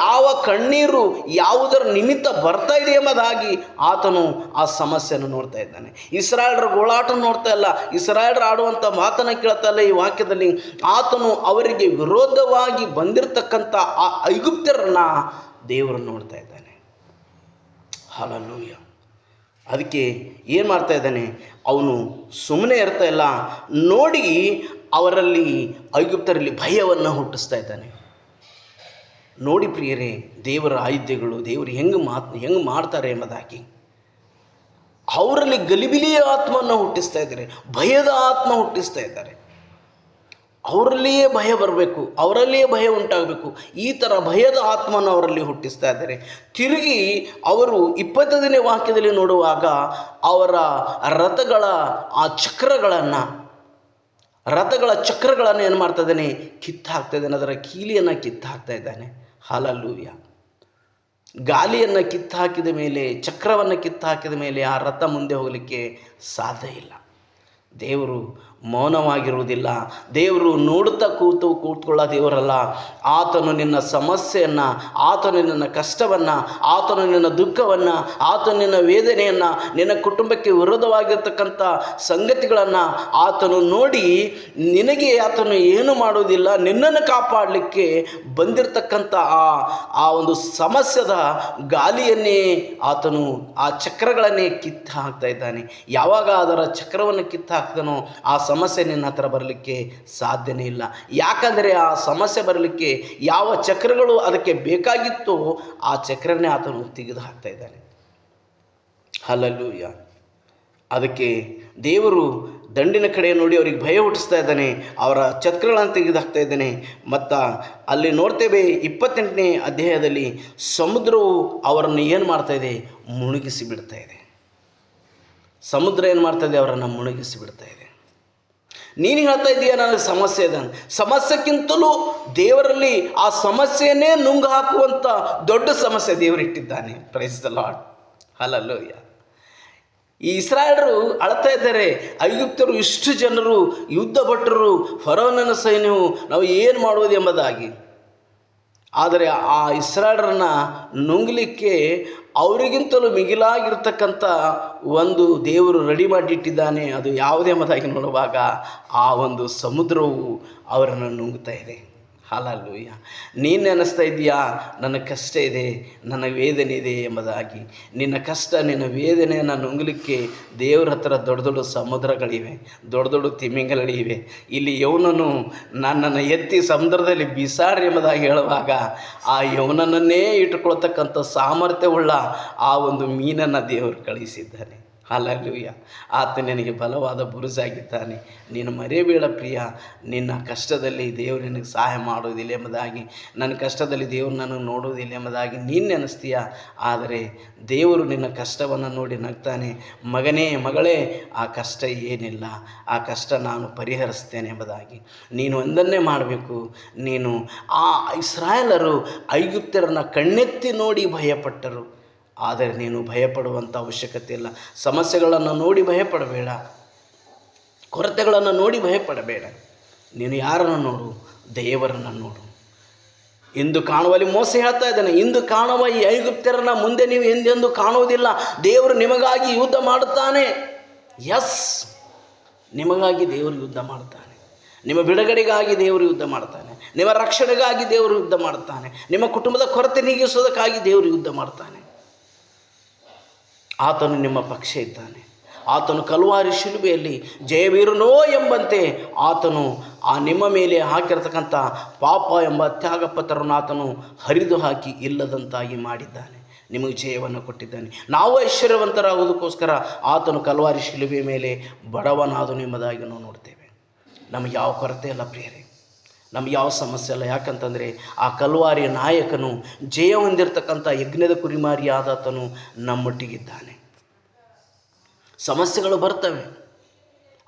ಯಾವ ಕಣ್ಣೀರು ಯಾವುದರ ನಿಮಿತ್ತ ಬರ್ತಾ ಇದೆ ಎಂಬುದಾಗಿ ಆತನು ಆ ಸಮಸ್ಯೆಯನ್ನು ನೋಡ್ತಾ ಇದ್ದಾನೆ. ಇಸ್ರಾಯೇಲರ ಗೋಳಾಟ ನೋಡ್ತಾ ಇಲ್ಲ, ಇಸ್ರಾಯೇಲರು ಆಡುವಂಥ ಮಾತನ್ನು ಕೇಳ್ತಾ ಇಲ್ಲ. ಈ ವಾಕ್ಯದಲ್ಲಿ ಆತನು ಅವರಿಗೆ ವಿರೋಧವಾಗಿ ಬಂದಿರತಕ್ಕಂಥ ಆ ಐಗುಪ್ತ್ಯರನ್ನು ದೇವರು ನೋಡ್ತಾ ಇದ್ದಾನೆ. ಹಲ್ಲೆಲೂಯಾ. ಅದಕ್ಕೆ ಏನು ಮಾಡ್ತಾ ಇದ್ದಾನೆ, ಅವನು ಸುಮ್ಮನೆ ಇರ್ತಾ ಇಲ್ಲ, ನೋಡಿ ಅವರಲ್ಲಿ ಐಗುಪ್ತರಲ್ಲಿ ಭಯವನ್ನು ಹುಟ್ಟಿಸ್ತಾ ಇದ್ದಾನೆ. ನೋಡಿ ಪ್ರಿಯರೇ, ದೇವರ ಆಯುಧ್ಯಗಳು ದೇವರು ಹೆಂಗೆ ಮಾಡ್ತಾರೆ ಎಂಬುದಾಗಿ ಅವರಲ್ಲಿ ಗಲಿಬಿಲಿಯ ಆತ್ಮವನ್ನು ಹುಟ್ಟಿಸ್ತಾ ಇದ್ದಾರೆ, ಭಯದ ಆತ್ಮ ಹುಟ್ಟಿಸ್ತಾ ಇದ್ದಾರೆ. ಅವರಲ್ಲಿಯೇ ಭಯ ಬರಬೇಕು, ಅವರಲ್ಲಿಯೇ ಭಯ ಉಂಟಾಗಬೇಕು, ಈ ಥರ ಭಯದ ಆತ್ಮವನ್ನು ಅವರಲ್ಲಿ ಹುಟ್ಟಿಸ್ತಾ ಇದ್ದಾರೆ. ತಿರುಗಿ ಅವರು 25ನೇ ವಾಕ್ಯದಲ್ಲಿ ನೋಡುವಾಗ ಅವರ ರಥಗಳ ಚಕ್ರಗಳನ್ನು ಏನು ಮಾಡ್ತಾ ಇದ್ದಾನೆ, ಕಿತ್ತಾಕ್ತಾ ಇದ್ದಾನೆ. ಅದರ ಕೀಲಿಯನ್ನು ಕಿತ್ತಾಕ್ತಾ ಇದ್ದಾನೆ. ಹಲ್ಲೆಲೂಯಾ. ಗಾಲಿಯನ್ನು ಕಿತ್ತಾಕಿದ ಮೇಲೆ, ಚಕ್ರವನ್ನು ಕಿತ್ತಾಕಿದ ಮೇಲೆ ಆ ರಥ ಮುಂದೆ ಹೋಗಲಿಕ್ಕೆ ಸಾಧ್ಯ ಇಲ್ಲ. ದೇವರು ಮೌನವಾಗಿರುವುದಿಲ್ಲ. ದೇವರು ನೋಡುತ್ತಾ ಕೂತ್ಕೊಳ್ಳೋ ದೇವರಲ್ಲ. ಆತನು ನಿನ್ನ ಸಮಸ್ಯೆಯನ್ನು, ಆತನು ನಿನ್ನ ಕಷ್ಟವನ್ನು, ಆತನು ನಿನ್ನ ದುಃಖವನ್ನು, ಆತನು ನಿನ್ನ ವೇದನೆಯನ್ನು, ನಿನ್ನ ಕುಟುಂಬಕ್ಕೆ ವಿರೋಧವಾಗಿರ್ತಕ್ಕಂಥ ಸಂಗತಿಗಳನ್ನು ಆತನು ನೋಡಿ ನಿನಗೆ ಆತನು ಏನು ಮಾಡುವುದಿಲ್ಲ. ನಿನ್ನನ್ನು ಕಾಪಾಡಲಿಕ್ಕೆ ಬಂದಿರತಕ್ಕಂಥ ಆ ಒಂದು ಸಮಸ್ಯೆದ ಗಾಲಿಯನ್ನೇ ಆತನು, ಆ ಚಕ್ರಗಳನ್ನೇ ಕಿತ್ತು ಹಾಕ್ತಾ ಇದ್ದಾನೆ. ಯಾವಾಗ ಅದರ ಚಕ್ರವನ್ನು ಕಿತ್ತು ಹಾಕ್ತಾನೋ ಆ ಸಮಸ್ಯೆ ನಿನ್ನ ಹತ್ರ ಬರಲಿಕ್ಕೆ ಸಾಧ್ಯನೇ ಇಲ್ಲ. ಯಾಕಂದರೆ ಆ ಸಮಸ್ಯೆ ಬರಲಿಕ್ಕೆ ಯಾವ ಚಕ್ರಗಳು ಅದಕ್ಕೆ ಬೇಕಾಗಿತ್ತೋ ಆ ಚಕ್ರನೇ ಆತನು ತೆಗೆದು ಹಾಕ್ತಾ ಇದ್ದಾನೆ. ಹಲ್ಲೆಲೂಯಾ. ಅದಕ್ಕೆ ದೇವರು ದಂಡಿನ ಕಡೆ ನೋಡಿ ಅವರಿಗೆ ಭಯ ಹುಟ್ಟಿಸ್ತಾ ಇದ್ದಾನೆ, ಅವರ ಚಕ್ರಗಳನ್ನು ತೆಗೆದು ಹಾಕ್ತಾ ಇದ್ದಾನೆ. ಮತ್ತು ಅಲ್ಲಿ ನೋಡ್ತೇವೆ 28ನೇ ಅಧ್ಯಾಯದಲ್ಲಿ ಸಮುದ್ರವು ಅವರನ್ನು ಏನು ಮಾಡ್ತಾ ಇದೆ, ಮುಳುಗಿಸಿ ಬಿಡ್ತಾ ಇದೆ. ಸಮುದ್ರ ಏನು ಮಾಡ್ತಾ ಇದೆ, ಅವರನ್ನು ಮುಳುಗಿಸಿ ಬಿಡ್ತಾ ಇದೆ. ನೀನು ಹೇಳ್ತಾ ಇದ್ದೀಯ ನನಗೆ ಸಮಸ್ಯೆ ಇದೆ, ಸಮಸ್ಯೆಕ್ಕಿಂತಲೂ ದೇವರಲ್ಲಿ ಆ ಸಮಸ್ಯೆಯನ್ನೇ ನುಂಗು ಹಾಕುವಂಥ ದೊಡ್ಡ ಸಮಸ್ಯೆ ದೇವರಿಟ್ಟಿದ್ದಾನೆ. Praise the lord. ಹಲ್ಲೆಲೂಯಾ. ಈ ಇಸ್ರಾಯೇಲರು ಅಳ್ತಾ ಇದ್ದಾರೆ, ಐಗುಪ್ತರು ಇಷ್ಟು ಜನರು, ಯುದ್ಧ ಭಟರು, ಫರೋಹನ ಸೈನ್ಯವು, ನಾವು ಏನು ಮಾಡುವುದು ಎಂಬುದಾಗಿ. ಆದರೆ ಆ ಇಸ್ರಾಯೇಲರನ್ನು ನುಂಗಲಿಕ್ಕೆ ಅವರಿಗಿಂತಲೂ ಮಿಗಿಲಾಗಿರ್ತಕ್ಕಂಥ ಒಂದು ದೇವರು ರೆಡಿ ಮಾಡಿಟ್ಟಿದ್ದಾನೆ. ಅದು ಯಾವುದೇ ಎಂಬುದಾಗಿ ನೋಡುವಾಗ ಆ ಒಂದು ಸಮುದ್ರವು ಅವರನ್ನು ನುಂಗ್ತಾ ಇದೆ. ಹಲ್ಲೆಲೂಯಾ. ನೀನು ನೆನೆಸ್ತಾ ಇದೆಯಾ, ನನ್ನ ಕಷ್ಟ ಇದೆ, ನನ್ನ ವೇದನೆ ಇದೆ ಎಂಬುದಾಗಿ. ನಿನ್ನ ಕಷ್ಟ, ನಿನ್ನ ವೇದನೆಯನ್ನು ನುಂಗಲಿಕ್ಕೆ ದೇವರ ಹತ್ರ ದೊಡ್ಡ ದೊಡ್ಡ ಸಮುದ್ರಗಳಿವೆ, ದೊಡ್ಡ ದೊಡ್ಡ ತಿಮಿಂಗಲಗಳಿವೆ. ಇಲ್ಲಿ ಯೌವನನು ನನ್ನನ್ನು ಎತ್ತಿ ಸಮುದ್ರದಲ್ಲಿ ಬಿಸಾಡ್ರಿ ಎಂಬುದಾಗಿ ಹೇಳುವಾಗ ಆ ಯೌವನನ್ನೇ ಇಟ್ಟುಕೊಳ್ತಕ್ಕಂಥ ಸಾಮರ್ಥ್ಯವುಳ್ಳ ಆ ಒಂದು ಮೀನನ್ನು ದೇವರು ಕಳಿಸಿದ್ದಾನೆ. ಹಲ್ಲೆಲೂಯಾ. ಆತ ನಿನಗೆ ಬಲವಾದ ಬುರುಜಾಗಿದ್ದಾನೆ. ನೀನು ಮರೆಯಬೇಡ ಪ್ರಿಯ, ನಿನ್ನ ಕಷ್ಟದಲ್ಲಿ ದೇವರು ನಿನಗೆ ಸಹಾಯ ಮಾಡುವುದಿಲ್ಲ ಎಂಬುದಾಗಿ, ನನ್ನ ಕಷ್ಟದಲ್ಲಿ ದೇವರು ನನಗೆ ನೋಡುವುದಿಲ್ಲ ಎಂಬುದಾಗಿ ನೀನು ನೆನೆಸ್ತೀಯ. ಆದರೆ ದೇವರು ನಿನ್ನ ಕಷ್ಟವನ್ನು ನೋಡಿ ನಗ್ತಾನೆ. ಮಗನೇ, ಮಗಳೇ, ಆ ಕಷ್ಟ ಏನಿಲ್ಲ, ಆ ಕಷ್ಟ ನಾನು ಪರಿಹರಿಸ್ತೇನೆ ಎಂಬುದಾಗಿ ನೀನು ಒಂದನ್ನೇ ಮಾಡಬೇಕು. ನೀನು ಆ ಇಸ್ರಾಯೇಲರು ಐಗುಪ್ತ್ಯರನ್ನು ಕಣ್ಣೆತ್ತಿ ನೋಡಿ ಭಯಪಟ್ಟರು, ಆದರೆ ನೀನು ಭಯಪಡುವಂಥ ಅವಶ್ಯಕತೆ ಇಲ್ಲ. ಸಮಸ್ಯೆಗಳನ್ನು ನೋಡಿ ಭಯಪಡಬೇಡ, ಕೊರತೆಗಳನ್ನು ನೋಡಿ ಭಯಪಡಬೇಡ. ನೀನು ಯಾರನ್ನು ನೋಡು, ದೇವರನ್ನು ನೋಡು. ಇಂದು ಕಾಣುವಲ್ಲಿ ಮೋಸ ಹೇಳ್ತಾ ಇದ್ದಾನೆ, ಇಂದು ಕಾಣುವ ಈ ಐಗುಪ್ತ್ಯರನ್ನು ಮುಂದೆ ನೀವು ಎಂದೆಂದು ಕಾಣುವುದಿಲ್ಲ. ದೇವರು ನಿಮಗಾಗಿ ಯುದ್ಧ ಮಾಡುತ್ತಾನೆ. ಎಸ್, ನಿಮಗಾಗಿ ದೇವರು ಯುದ್ಧ ಮಾಡ್ತಾನೆ. ನಿಮ್ಮ ಬಿಡುಗಡೆಗಾಗಿ ದೇವರು ಯುದ್ಧ ಮಾಡ್ತಾನೆ. ನಿಮ್ಮ ರಕ್ಷಣೆಗಾಗಿ ದೇವರು ಯುದ್ಧ ಮಾಡ್ತಾನೆ. ನಿಮ್ಮ ಕುಟುಂಬದ ಕೊರತೆ ನೀಗಿಸೋದಕ್ಕಾಗಿ ದೇವರು ಯುದ್ಧ ಮಾಡ್ತಾನೆ. ಆತನು ನಿಮ್ಮ ಪಕ್ಷ ಇದ್ದಾನೆ. ಆತನು ಕಲ್ವಾರಿ ಶಿಲುಬೆಯಲ್ಲಿ ಜಯವೀರನೋ ಎಂಬಂತೆ ಆತನು ಆ ನಿಮ್ಮ ಮೇಲೆ ಹಾಕಿರತಕ್ಕಂಥ ಪಾಪ ಎಂಬ ತ್ಯಾಗಪತ್ರವನ್ನು ಆತನು ಹರಿದು ಹಾಕಿ ಇಲ್ಲದಂತಾಗಿ ಮಾಡಿದ್ದಾನೆ. ನಿಮಗೆ ಜಯವನ್ನು ಕೊಟ್ಟಿದ್ದಾನೆ. ನಾವು ಐಶ್ವರ್ಯವಂತರಾಗೋದಕ್ಕೋಸ್ಕರ ಆತನು ಕಲ್ವಾರಿ ಶಿಲುಬೆ ಮೇಲೆ ಬಡವನಾದನು ಎಂಬುದಾಗಿ ನಾವು ನೋಡ್ತೇವೆ. ನಮಗೆ ಯಾವ ಕೊರತೆ ಇಲ್ಲ ಪ್ರಿಯರೇ, ನಮ್ಗೆ ಯಾವ ಸಮಸ್ಯೆ ಇಲ್ಲ. ಯಾಕಂತಂದರೆ ಆ ಕಲ್ವಾರಿಯ ನಾಯಕನು, ಜಯ ಹೊಂದಿರತಕ್ಕಂಥ ಯಜ್ಞದ ಕುರಿಮಾರಿಯಾದಾತನು ನಮ್ಮೊಟ್ಟಿಗಿದ್ದಾನೆ. ಸಮಸ್ಯೆಗಳು ಬರ್ತವೆ,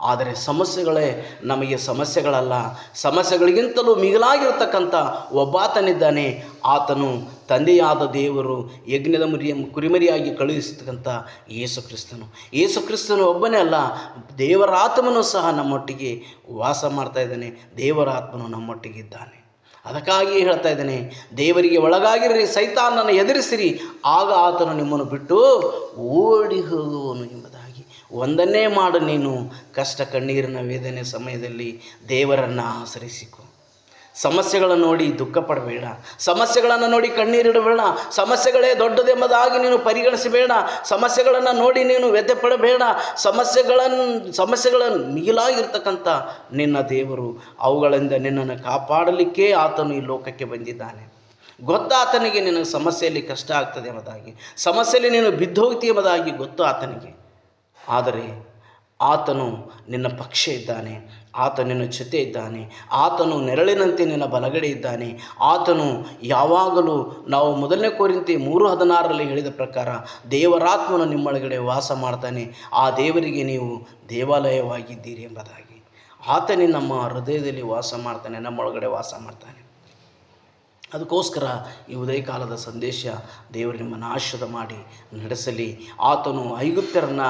ಆದರೆ ಸಮಸ್ಯೆಗಳೇ ನಮಗೆ ಸಮಸ್ಯೆಗಳಲ್ಲ. ಸಮಸ್ಯೆಗಳಿಗಿಂತಲೂ ಮಿಗಿಲಾಗಿರ್ತಕ್ಕಂಥ ಒಬ್ಬಾತನಿದ್ದಾನೆ. ಆತನು ತಂದೆಯಾದ ದೇವರು ಯಜ್ಞದ ಕುರಿಮರಿಯಾಗಿ ಕಳುಹಿಸತಕ್ಕಂಥ ಯೇಸು ಕ್ರಿಸ್ತನು. ಯೇಸು ಕ್ರಿಸ್ತನು ಒಬ್ಬನೇ ಅಲ್ಲ, ದೇವರ ಆತ್ಮನೂ ಸಹ ನಮ್ಮೊಟ್ಟಿಗೆ ವಾಸ ಮಾಡ್ತಾ ಇದ್ದಾನೆ. ದೇವರ ಆತ್ಮನು ನಮ್ಮೊಟ್ಟಿಗಿದ್ದಾನೆ. ಅದಕ್ಕಾಗಿ ಹೇಳ್ತಾ ಇದ್ದಾನೆ, ದೇವರಿಗೆ ಒಳಗಾಗಿರಿ, ಸೈತಾನನ್ನು ಎದುರಿಸಿರಿ, ಆಗ ಆತನು ನಿಮ್ಮನ್ನು ಬಿಟ್ಟು ಓಡಿ ಹೋಗುವನು ಎಂಬುದಾಗಿ. ಒಂದನ್ನೇ ಮಾಡು, ನೀನು ಕಷ್ಟ ಕಣ್ಣೀರಿನ ವೇದನೆ ಸಮಯದಲ್ಲಿ ದೇವರನ್ನು ಆಶ್ರಯಿಸಿಕೊ. ಸಮಸ್ಯೆಗಳನ್ನು ನೋಡಿ ದುಃಖ ಪಡಬೇಡ, ಸಮಸ್ಯೆಗಳನ್ನು ನೋಡಿ ಕಣ್ಣೀರಿಡಬೇಡ, ಸಮಸ್ಯೆಗಳೇ ದೊಡ್ಡದೆಂಬುದಾಗಿ ನೀನು ಪರಿಗಣಿಸಬೇಡ, ಸಮಸ್ಯೆಗಳನ್ನು ನೋಡಿ ನೀನು ವ್ಯಥೆ ಪಡಬೇಡ. ಸಮಸ್ಯೆಗಳನ್ನು ಮಿಗಿಲಾಗಿರ್ತಕ್ಕಂಥ ನಿನ್ನ ದೇವರು, ಅವುಗಳಿಂದ ನಿನ್ನನ್ನು ಕಾಪಾಡಲಿಕ್ಕೆ ಆತನು ಈ ಲೋಕಕ್ಕೆ ಬಂದಿದ್ದಾನೆ. ಗೊತ್ತು ಆತನಿಗೆ ನಿನ್ನ ಸಮಸ್ಯೆಯಲ್ಲಿ ಕಷ್ಟ ಆಗ್ತದೆ ಎಂಬುದಾಗಿ, ಸಮಸ್ಯೆಯಲ್ಲಿ ನೀನು ಬಿದ್ದೋಗ್ತಿ ಎಂಬುದಾಗಿ ಗೊತ್ತು ಆತನಿಗೆ. ಆದರೆ ಆತನು ನಿನ್ನ ಪಕ್ಷ ಇದ್ದಾನೆ, ಆತ ನಿನ್ನ ಜೊತೆ ಇದ್ದಾನೆ, ಆತನು ನೆರಳಿನಂತೆ ನಿನ್ನ ಬಲಗಡೆ ಇದ್ದಾನೆ. ಆತನು ಯಾವಾಗಲೂ, ನಾವು 1 ಕೊರಿಂಥಿ 3:16 ಹೇಳಿದ ಪ್ರಕಾರ, ದೇವರಾತ್ಮನು ನಿಮ್ಮೊಳಗಡೆ ವಾಸ ಮಾಡ್ತಾನೆ. ಆ ದೇವರಿಗೆ ನೀವು ದೇವಾಲಯವಾಗಿದ್ದೀರಿ ಎಂಬುದಾಗಿ. ಆತನೇ ನಮ್ಮ ಹೃದಯದಲ್ಲಿ ವಾಸ ಮಾಡ್ತಾನೆ, ನಮ್ಮೊಳಗಡೆ ವಾಸ ಮಾಡ್ತಾನೆ. ಅದಕ್ಕೋಸ್ಕರ ಈ ಉದಯಕಾಲದ ಸಂದೇಶ, ದೇವರು ನಿಮ್ಮನ್ನು ಆಶೀರ್ವಾದ ಮಾಡಿ ನಡೆಸಲಿ. ಆತನು ಐಗುಪ್ತ್ಯರನ್ನು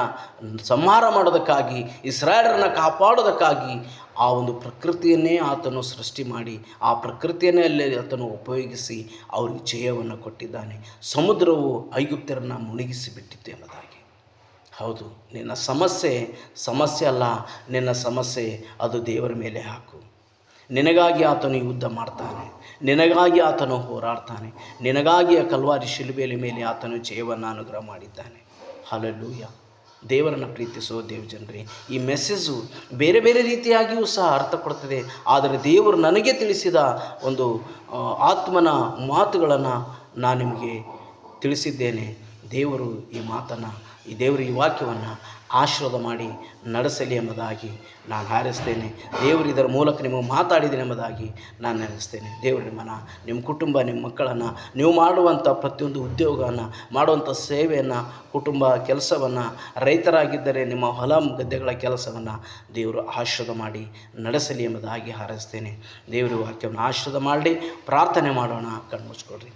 ಸಂಹಾರ ಮಾಡೋದಕ್ಕಾಗಿ, ಇಸ್ರಾಯೇಲರನ್ನು ಕಾಪಾಡೋದಕ್ಕಾಗಿ ಆ ಒಂದು ಪ್ರಕೃತಿಯನ್ನೇ ಆತನು ಸೃಷ್ಟಿ ಮಾಡಿ, ಆ ಪ್ರಕೃತಿಯನ್ನೇ ಅಲ್ಲಿ ಆತನು ಉಪಯೋಗಿಸಿ ಅವರಿಗೆ ಜಯವನ್ನು ಕೊಟ್ಟಿದ್ದಾನೆ. ಸಮುದ್ರವು ಐಗುಪ್ತ್ಯರನ್ನು ಮುಳುಗಿಸಿ ಬಿಟ್ಟಿತ್ತು ಎಂಬುದಾಗಿ. ಹೌದು, ನಿನ್ನ ಸಮಸ್ಯೆ ಅಲ್ಲ, ನಿನ್ನ ಸಮಸ್ಯೆ ಅದು ದೇವರ ಮೇಲೆ ಹಾಕು. ನಿನಗಾಗಿ ಆತನು ಯುದ್ಧ ಮಾಡ್ತಾನೆ, ನಿನಗಾಗಿ ಆತನು ಹೋರಾಡ್ತಾನೆ, ನಿನಗಾಗಿ ಆ ಕಲ್ವಾರಿ ಶಿಲುಬೆಯ ಮೇಲೆ ಆತನು ಜಯವನ್ನು ಅನುಗ್ರಹ ಮಾಡಿದ್ದಾನೆ. ಹಲ್ಲೆಲೂಯಾ. ದೇವರನ್ನು ಪ್ರೀತಿಸೋ ದೇವಜನರೇ, ಈ ಮೆಸೇಜು ಬೇರೆ ಬೇರೆ ರೀತಿಯಾಗಿಯೂ ಸಹ ಅರ್ಥ ಕೊಡ್ತದೆ. ಆದರೆ ದೇವರು ನನಗೆ ತಿಳಿಸಿದ ಒಂದು ಆತ್ಮನ ಮಾತುಗಳನ್ನು ನಾನು ನಿಮಗೆ ತಿಳಿಸಿದ್ದೇನೆ. ದೇವರು ಈ ಮಾತನ್ನು, ಈ ವಾಕ್ಯವನ್ನು ಆಶೀರ್ವಾದ ಮಾಡಿ ನಡೆಸಲಿ ಎಂಬುದಾಗಿ ನಾನು ಹಾರೈಸ್ತೇನೆ. ದೇವರು ಇದರ ಮೂಲಕ ನಿಮಗೆ ಮಾತಾಡಿದ್ದೇನೆ ಎಂಬುದಾಗಿ ನಾನು ನೆನೆಸ್ತೇನೆ. ದೇವರು ನಿಮ್ಮನ್ನು, ನಿಮ್ಮ ಕುಟುಂಬ, ನಿಮ್ಮ ಮಕ್ಕಳನ್ನು, ನೀವು ಮಾಡುವಂಥ ಪ್ರತಿಯೊಂದು ಉದ್ಯೋಗವನ್ನು, ಮಾಡುವಂಥ ಸೇವೆಯನ್ನು, ಕುಟುಂಬ ಕೆಲಸವನ್ನು, ರೈತರಾಗಿದ್ದರೆ ನಿಮ್ಮ ಹೊಲ ಗದ್ದೆಗಳ ಕೆಲಸವನ್ನು ದೇವರು ಆಶೀರ್ವಾದ ಮಾಡಿ ನಡೆಸಲಿ ಎಂಬುದಾಗಿ ಹಾರೈಸ್ತೇನೆ. ದೇವರು ವಾಕ್ಯವನ್ನು ಆಶೀರ್ವಾದ ಮಾಡಿ ಪ್ರಾರ್ಥನೆ ಮಾಡೋಣ. ಕಣ್ಮುಚ್ಕೊಳ್ರಿ.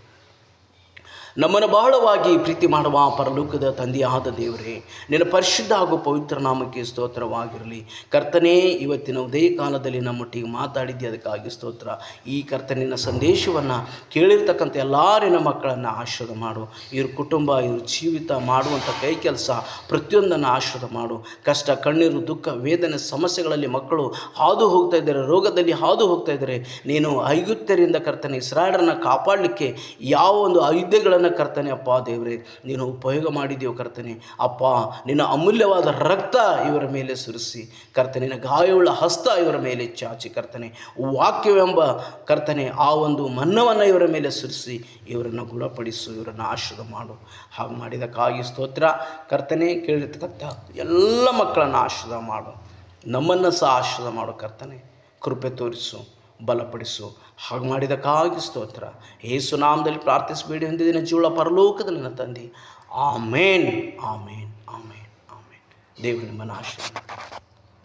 ನಮ್ಮನ್ನು ಬಹಳವಾಗಿ ಪ್ರೀತಿ ಮಾಡುವ ಪರಲೋಕದ ತಂದೆಯಾದ ದೇವರೇ, ನಿನ್ನ ಪರಿಶುದ್ಧ ಹಾಗೂ ಪವಿತ್ರ ನಾಮಕ್ಕೆ ಸ್ತೋತ್ರವಾಗಿರಲಿ. ಕರ್ತನೇ, ಇವತ್ತಿನ ಉದಯ ಕಾಲದಲ್ಲಿ ನಮ್ಮೊಟ್ಟಿಗೆ ಮಾತಾಡಿದ್ದೆ, ಅದಕ್ಕಾಗಿ ಸ್ತೋತ್ರ. ಈ ಕರ್ತನಿನ ಸಂದೇಶವನ್ನು ಕೇಳಿರ್ತಕ್ಕಂಥ ಎಲ್ಲರಿನ ಮಕ್ಕಳನ್ನು ಆಶೀರ್ವಾದ ಮಾಡು. ಇವ್ರ ಕುಟುಂಬ, ಇವ್ರ ಜೀವಿತ, ಮಾಡುವಂಥ ಕೈ ಕೆಲಸ ಪ್ರತಿಯೊಂದನ್ನು ಆಶೀರ್ವಾದ ಮಾಡು. ಕಷ್ಟ, ಕಣ್ಣೀರು, ದುಃಖ, ವೇದನೆ, ಸಮಸ್ಯೆಗಳಲ್ಲಿ ಮಕ್ಕಳು ಹಾದು ಹೋಗ್ತಾ ಇದ್ದಾರೆ, ರೋಗದಲ್ಲಿ ಹಾದು ಹೋಗ್ತಾ ಇದ್ದಾರೆ. ನೀನು ಐಗುಪ್ತ್ಯರಿಂದ ಕರ್ತನೆ ಇಸ್ರಾಯೇಲರನ್ನು ಕಾಪಾಡಲಿಕ್ಕೆ ಯಾವ ಒಂದು ಆಯುಧಗಳನ್ನು ಕರ್ತನೆ ಅಪ್ಪ ದೇವರೇ ನೀನು ಉಪಯೋಗ ಮಾಡಿದೆಯೋ ಕರ್ತನೆ ಅಪ್ಪ, ನಿನ್ನ ಅಮೂಲ್ಯವಾದ ರಕ್ತ ಇವರ ಮೇಲೆ ಸುರಿಸಿ ಕರ್ತನೆ, ನಿನ್ನ ಗಾಯವುಳ್ಳ ಹಸ್ತ ಇವರ ಮೇಲೆ ಚಾಚಿ ಕರ್ತನೆ, ವಾಕ್ಯವೆಂಬ ಕರ್ತನೆ ಆ ಒಂದು ಮನ್ನವನ್ನು ಇವರ ಮೇಲೆ ಸುರಿಸಿ ಇವರನ್ನು ಗುಣಪಡಿಸು, ಇವರನ್ನು ಆಶೀರ್ವಾದ ಮಾಡು. ಹಾಗೆ ಮಾಡಿದಕ್ಕಾಗಿ ಸ್ತೋತ್ರ. ಕರ್ತನೆ, ಕೇಳಿರ್ತಕ್ಕಂಥ ಎಲ್ಲ ಮಕ್ಕಳನ್ನು ಆಶೀರ್ವಾದ ಮಾಡು, ನಮ್ಮನ್ನು ಸಹ ಆಶೀರ್ವಾದ ಮಾಡು ಕರ್ತನೆ. ಕೃಪೆ ತೋರಿಸು, ಬಲಪಡಿಸು. ಹಾಗೆ ಮಾಡಿದಕ್ಕಾಗಿ ಸ್ತೋತ್ರ. ಯೇಸು ನಾಮದಲ್ಲಿ ಪ್ರಾರ್ಥಿಸಬೇಡಿ ಹೊಂದಿದಿನ ಜೀವ ಪರಲೋಕದಲ್ಲಿ ನನ್ನ ತಂದೆ. ಆಮೇನ್, ಆಮೇನ್, ಆಮೇನ್, ಆಮೇನ್. ದೇವರು ನಿಮ್ಮನ್ನು ಆಶೀರ್ವಾದ.